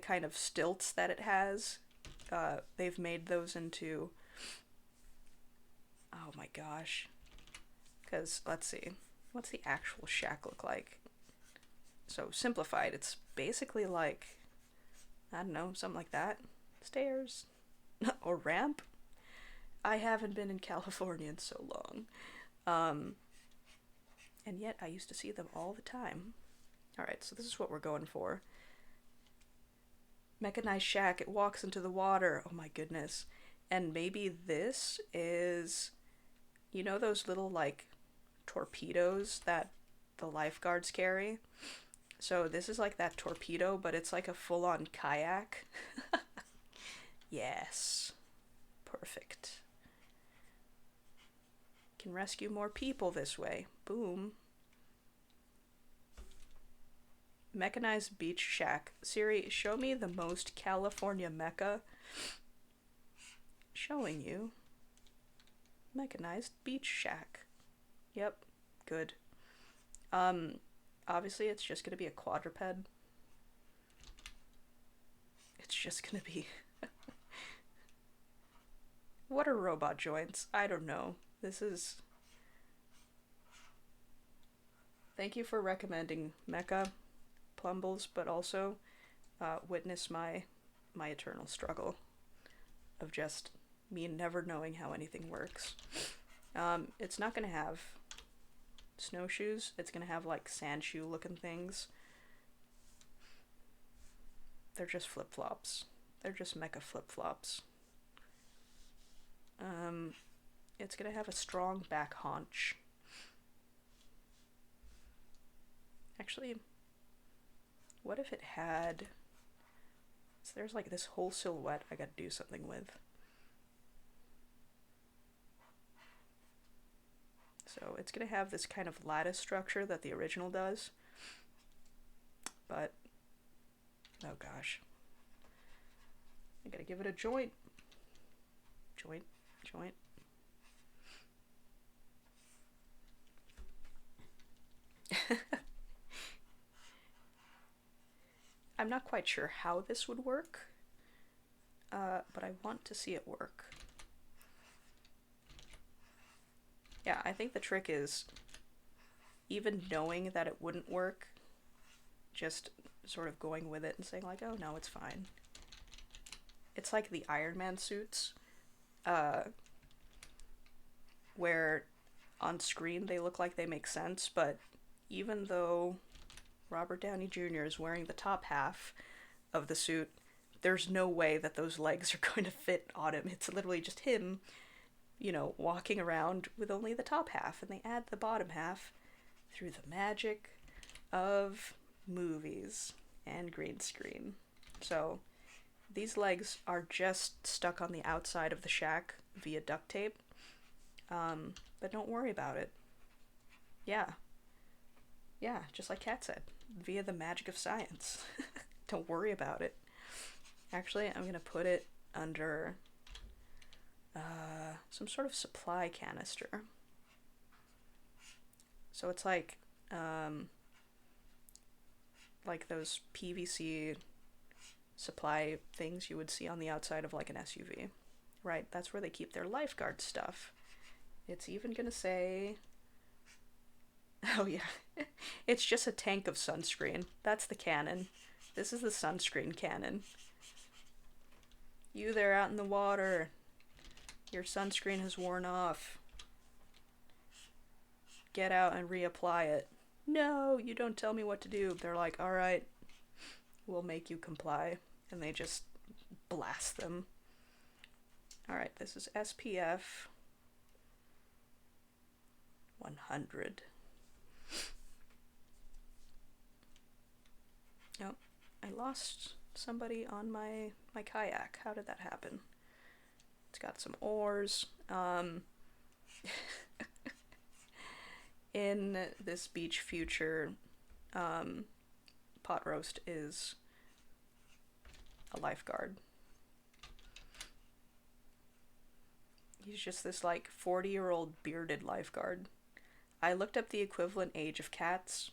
S1: kind of stilts that it has, they've made those into, oh my gosh. Because, let's see, what's the actual shack look like? So, simplified, it's basically like, I don't know, something like that. Stairs. Or ramp. I haven't been in California in so long. And yet I used to see them all the time. Alright, so this is what we're going for. Mechanized shack, it walks into the water. Oh my goodness. And maybe this is, those little, like, torpedoes that the lifeguards carry? So this is like that torpedo, but it's like a full-on kayak. Yes. Perfect. Can rescue more people this way. Boom. Mechanized beach shack. Siri, show me the most California mecha. Showing you. Mechanized beach shack. Yep. Good. Obviously it's just gonna be a quadruped. It's just gonna be... What are robot joints? I don't know. This is... Thank you for recommending mecha Plumbles, but also witness my eternal struggle of just me never knowing how anything works. It's not gonna have snowshoes. It's gonna have like sand shoe looking things. They're just flip-flops. They're just mecha flip-flops. It's gonna have a strong back haunch. Actually, what if it had... So there's like this whole silhouette I gotta do something with. So it's gonna have this kind of lattice structure that the original does. But, oh gosh. I gotta give it a joint. Joint. I'm not quite sure how this would work, but I want to see it work. Yeah, I think the trick is, even knowing that it wouldn't work, just sort of going with it and saying like, oh no, it's fine. It's like the Iron Man suits, where on screen they look like they make sense, but even though Robert Downey Jr. is wearing the top half of the suit, there's no way that those legs are going to fit on him. It's literally just him, walking around with only the top half, and they add the bottom half through the magic of movies and green screen. So These legs are just stuck on the outside of the shack via duct tape. But don't worry about it. Yeah. Yeah, just like Kat said, via the magic of science. Don't worry about it. Actually, I'm gonna put it under some sort of supply canister. So it's like those PVC supply things you would see on the outside of like an SUV. Right, that's where they keep their lifeguard stuff. It's even gonna say, oh yeah, it's just a tank of sunscreen. That's the cannon. This is the sunscreen cannon. You there out in the water, your sunscreen has worn off. Get out and reapply it. No, you don't tell me what to do. They're like, alright, we'll make you comply. And they just blast them. Alright, this is SPF 100. Oh, I lost somebody on my kayak. How did that happen? It's got some oars. In this beach future, Pot Roast is a lifeguard. He's just this like 40-year-old bearded lifeguard. I looked up the equivalent age of cats.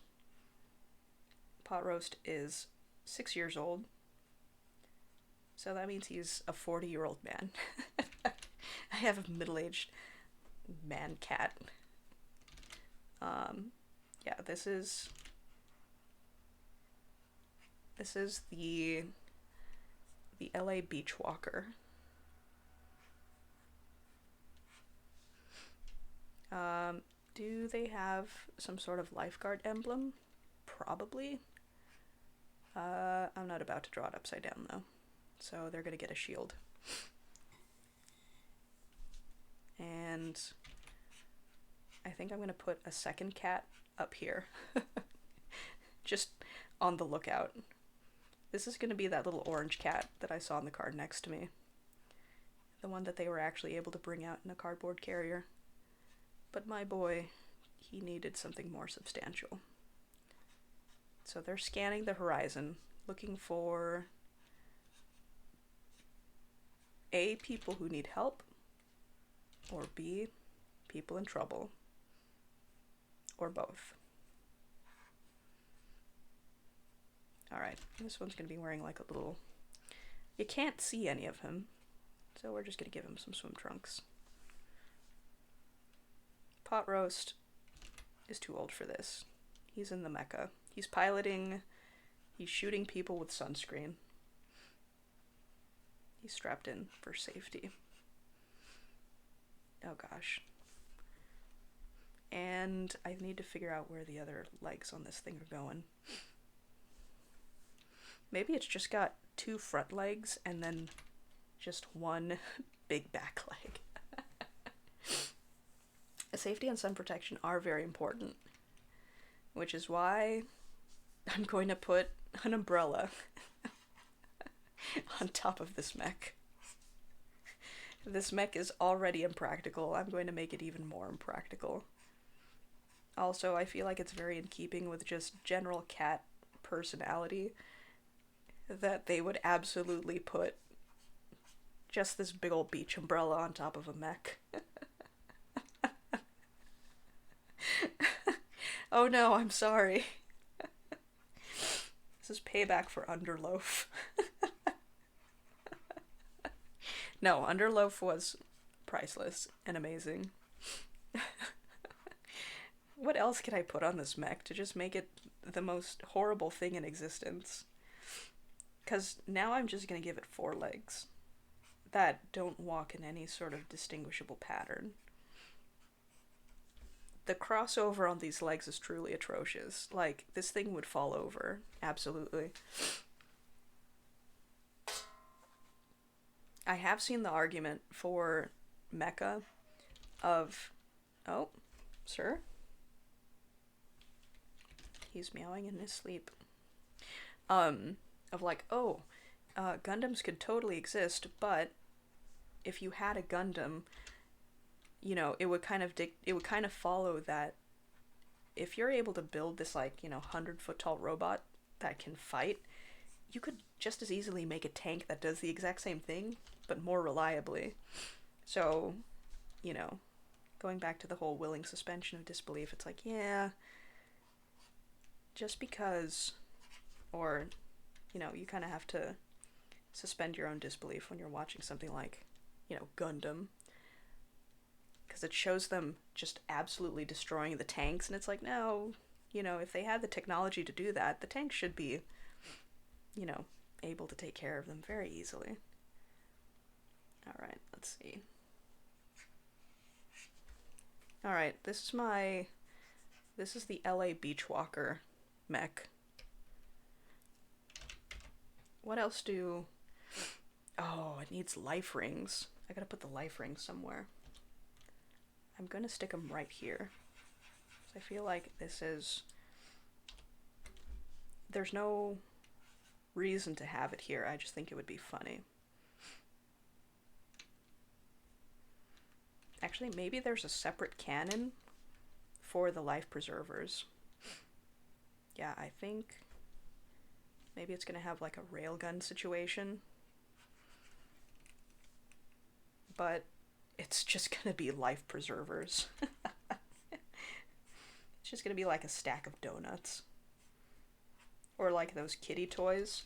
S1: Pot Roast is 6 years old. So that means he's a 40-year-old man. I have a middle-aged man cat. Yeah, this is the LA Beach Walker. Do they have some sort of lifeguard emblem? Probably. I'm not about to draw it upside down though, so they're gonna get a shield. And I think I'm gonna put a second cat up here. Just on the lookout. This is gonna be that little orange cat that I saw in the card next to me. The one that they were actually able to bring out in a cardboard carrier. But my boy, he needed something more substantial. So they're scanning the horizon, looking for A, people who need help, or B, people in trouble, or both. Alright, this one's gonna be wearing like a little... You can't see any of him, so we're just gonna give him some swim trunks. Pot Roast is too old for this. He's in the Mecca. He's piloting, he's shooting people with sunscreen. He's strapped in for safety. Oh gosh. And I need to figure out where the other legs on this thing are going. Maybe it's just got 2 front legs and then just one big back leg. Safety and sun protection are very important, which is why I'm going to put an umbrella on top of this mech. This mech is already impractical. I'm going to make it even more impractical. Also, I feel like it's very in keeping with just general cat personality that they would absolutely put just this big old beach umbrella on top of a mech. Oh no, I'm sorry. This is payback for Underloaf. No, Underloaf was priceless and amazing. What else could I put on this mech to just make it the most horrible thing in existence? Because now I'm just going to give it 4 legs that don't walk in any sort of distinguishable pattern. The crossover on these legs is truly atrocious. Like, this thing would fall over. Absolutely. I have seen the argument for Mecha of... Oh, sir? He's meowing in his sleep. Of like, oh, Gundams could totally exist, but if you had a Gundam, it would it would kind of follow that if you're able to build this, like, 100-foot tall robot that can fight, you could just as easily make a tank that does the exact same thing, but more reliably. So, you know, going back to the whole willing suspension of disbelief, it's like, yeah, just because, or, you kind of have to suspend your own disbelief when you're watching something like, Gundam, because it shows them just absolutely destroying the tanks, and it's like, no, if they had the technology to do that, the tanks should be, able to take care of them very easily. Alright, let's see. Alright, this is the LA Beachwalker mech. What else Oh, it needs life rings. I gotta put the life rings somewhere. I'm gonna stick them right here. I feel like there's no reason to have it here. I just think it would be funny. Actually, maybe there's a separate cannon for the life preservers. Yeah, I think maybe it's gonna have like a railgun situation. But it's just gonna be life preservers. It's just gonna be like a stack of donuts. Or like those kitty toys.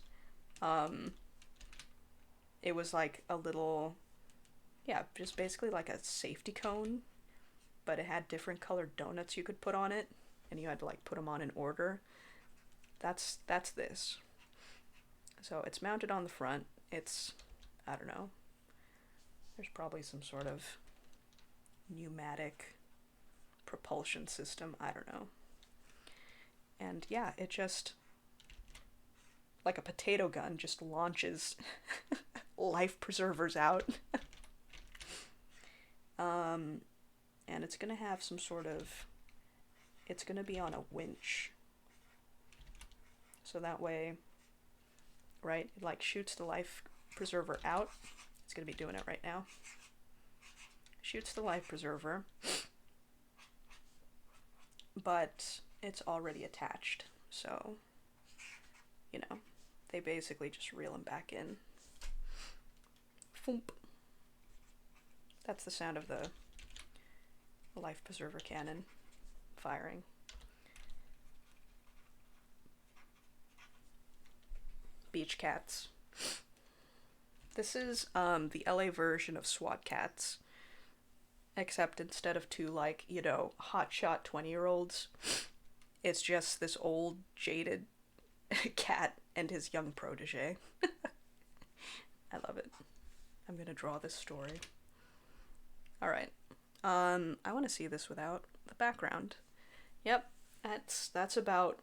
S1: It was like a little, just basically like a safety cone, but it had different colored donuts you could put on it, and you had to like put them on in order. That's this. So it's mounted on the front. It's, I don't know, there's probably some sort of pneumatic propulsion system, I don't know. And yeah, it just, like a potato gun, just launches life preservers out. And it's gonna have some sort of, it's gonna be on a winch. So that way, right, it like shoots the life preserver out. It's gonna be doing it right now. Shoots the life preserver, but it's already attached, so, they basically just reel him back in. Foomp. That's the sound of the life preserver cannon firing. Beach cats. This is the LA version of SWAT cats, except instead of two, like, hotshot 20-year-olds, it's just this old, jaded cat and his young protege. I love it. I'm gonna draw this story. Alright. I want to see this without the background. Yep, that's about...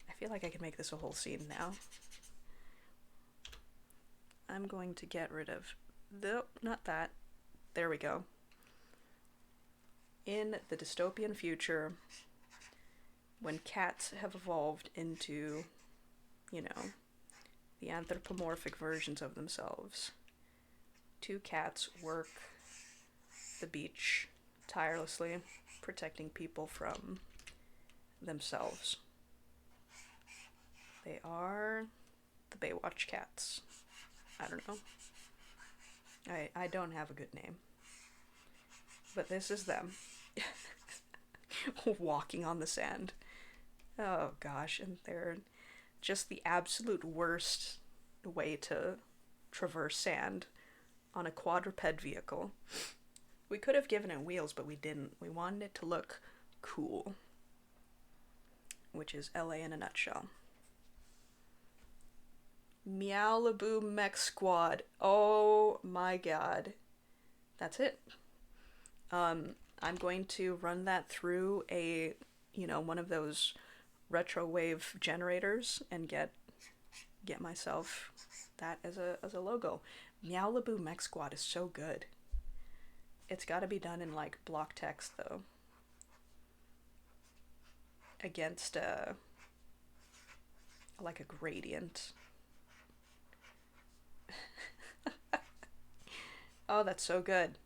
S1: I feel like I can make this a whole scene now. I'm going to get rid of not that. There we go. In the dystopian future, when cats have evolved into, the anthropomorphic versions of themselves, two cats work the beach tirelessly, protecting people from themselves. They are the Baywatch cats. I don't know. I don't have a good name. But this is them. Walking on the sand. Oh gosh, and they're just the absolute worst way to traverse sand on a quadruped vehicle. We could have given it wheels, but we didn't. We wanted it to look cool. Which is LA in a nutshell. Meowlaboo Mech Squad. Oh my god. That's it. I'm going to run that through a, one of those retro wave generators and get myself that as a logo. Meowlaboo Mech Squad is so good. It's got to be done in like block text though. Against like a gradient. Oh, that's so good.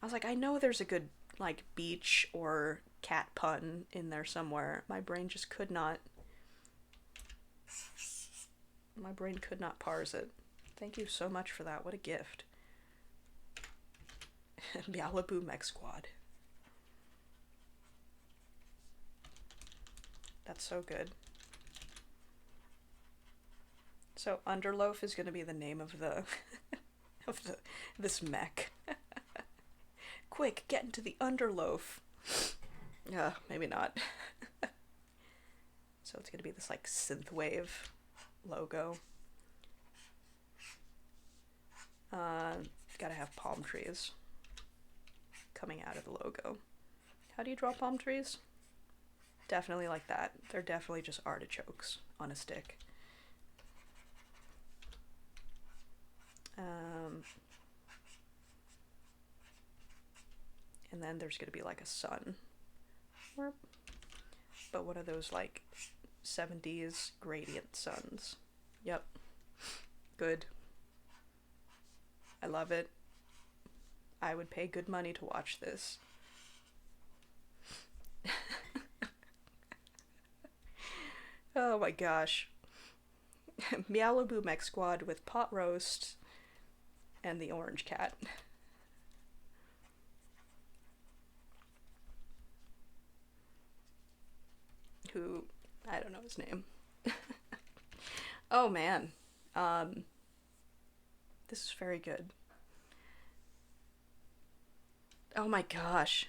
S1: I was like, I know there's a good, like, beach or cat pun in there somewhere. My brain just could not. My brain could not parse it. Thank you so much for that. What a gift. Malibu Mech Squad. That's so good. So Underloaf is going to be the name of the this mech. Quick, get into the Underloaf. Maybe not. So it's going to be this like synthwave logo. Gotta have palm trees coming out of the logo. How do you draw palm trees? Definitely like that. They're definitely just artichokes on a stick. And then there's gonna be like a sun. But what are those like 70s gradient suns? Yep. Good. I love it. I would pay good money to watch this. Oh my gosh. Malibu Mech Squad with pot roast and the orange cat. Who, I don't know his name. Oh man. This is very good. Oh my gosh.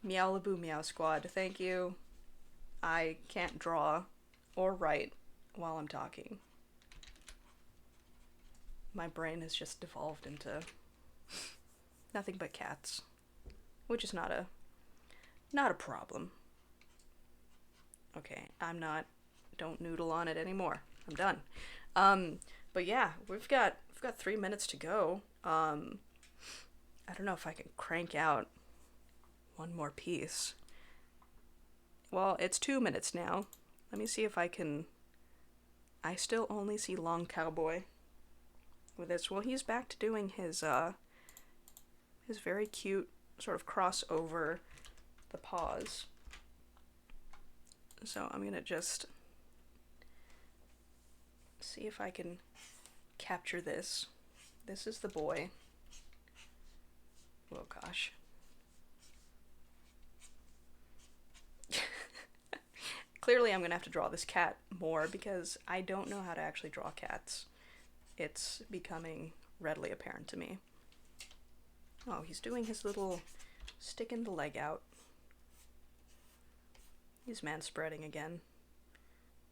S1: Meowlaboo Meow Squad, thank you. I can't draw or write while I'm talking. My brain has just devolved into nothing but cats, which is not a problem. Okay, don't noodle on it anymore. I'm done. But yeah, we've got 3 minutes to go. I don't know if I can crank out one more piece. Well, it's 2 minutes now. Let me see if I can. I still only see Long Cowboy with this. Well, he's back to doing his very cute sort of crossover the paws. So I'm gonna just see if I can capture this. This is the boy. Oh gosh. Clearly I'm gonna have to draw this cat more because I don't know how to actually draw cats. It's becoming readily apparent to me. Oh, he's doing his little sticking the leg out. He's man-spreading again.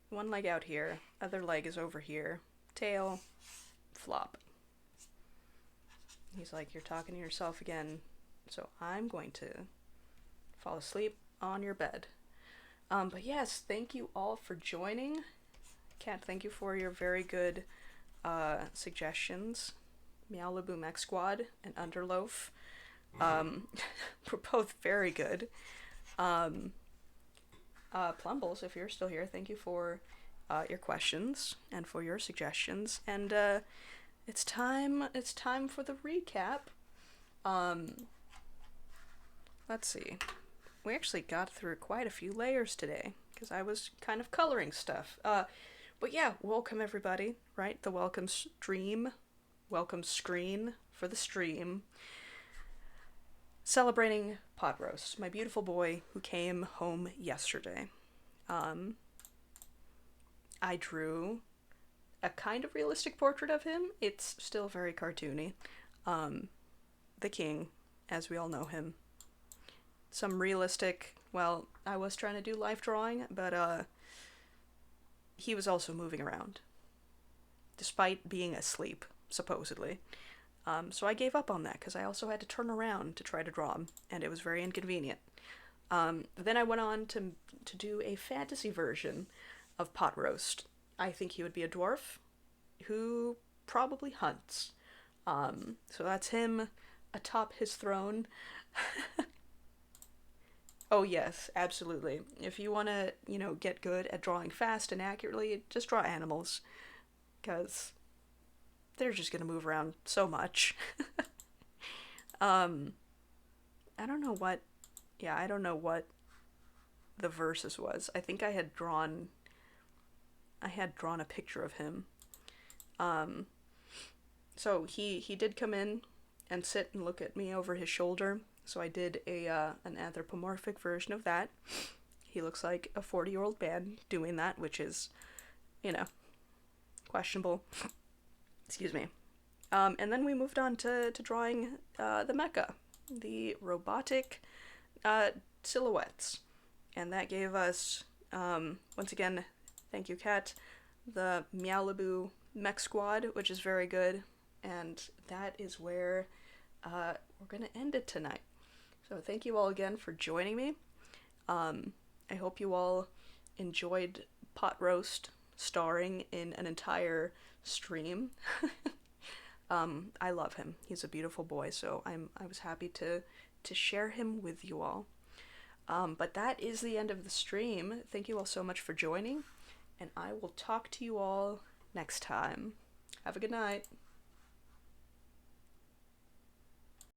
S1: One leg out here, other leg is over here. Tail, flop. He's like, you're talking to yourself again, so I'm going to fall asleep on your bed. But yes, thank you all for joining. Kat, thank you for your very good suggestions. Meowlaboo Mech Squad and Underloaf were both very good. Plumbles, if you're still here, thank you for your questions and for your suggestions. And it's time for the recap. Let's see. We actually got through quite a few layers today because I was kind of coloring stuff. But yeah, welcome everybody, right? The welcome screen for the stream. Celebrating pot roast, my beautiful boy who came home yesterday. I drew a kind of realistic portrait of him. It's still very cartoony. The king, as we all know him. Some realistic, well, I was trying to do life drawing, but he was also moving around. Despite being asleep, supposedly. So I gave up on that because I also had to turn around to try to draw him, and it was very inconvenient. Then I went on to do a fantasy version of pot roast. I think he would be a dwarf who probably hunts. So that's him atop his throne. Oh, yes, absolutely. If you want to, get good at drawing fast and accurately, just draw animals, because they're just going to move around so much. um, I don't know what, yeah, I don't know what the versus was. I think I had drawn a picture of him. Um, so he did come in and sit and look at me over his shoulder. So I did a an anthropomorphic version of that. He looks like a 40-year-old man doing that, which is, you know, questionable. Excuse me. And then we moved on to drawing the mecha, the robotic uh, silhouettes. And that gave us, once again, thank you, Kat, the Meowlabu Mech Squad, which is very good. And that is where we're going to end it tonight. So thank you all again for joining me. I hope you all enjoyed Pot Roast starring in an entire stream. I love him. He's a beautiful boy, so I was happy to share him with you all. But that is the end of the stream. Thank you all so much for joining, and I will talk to you all next time. Have a good night.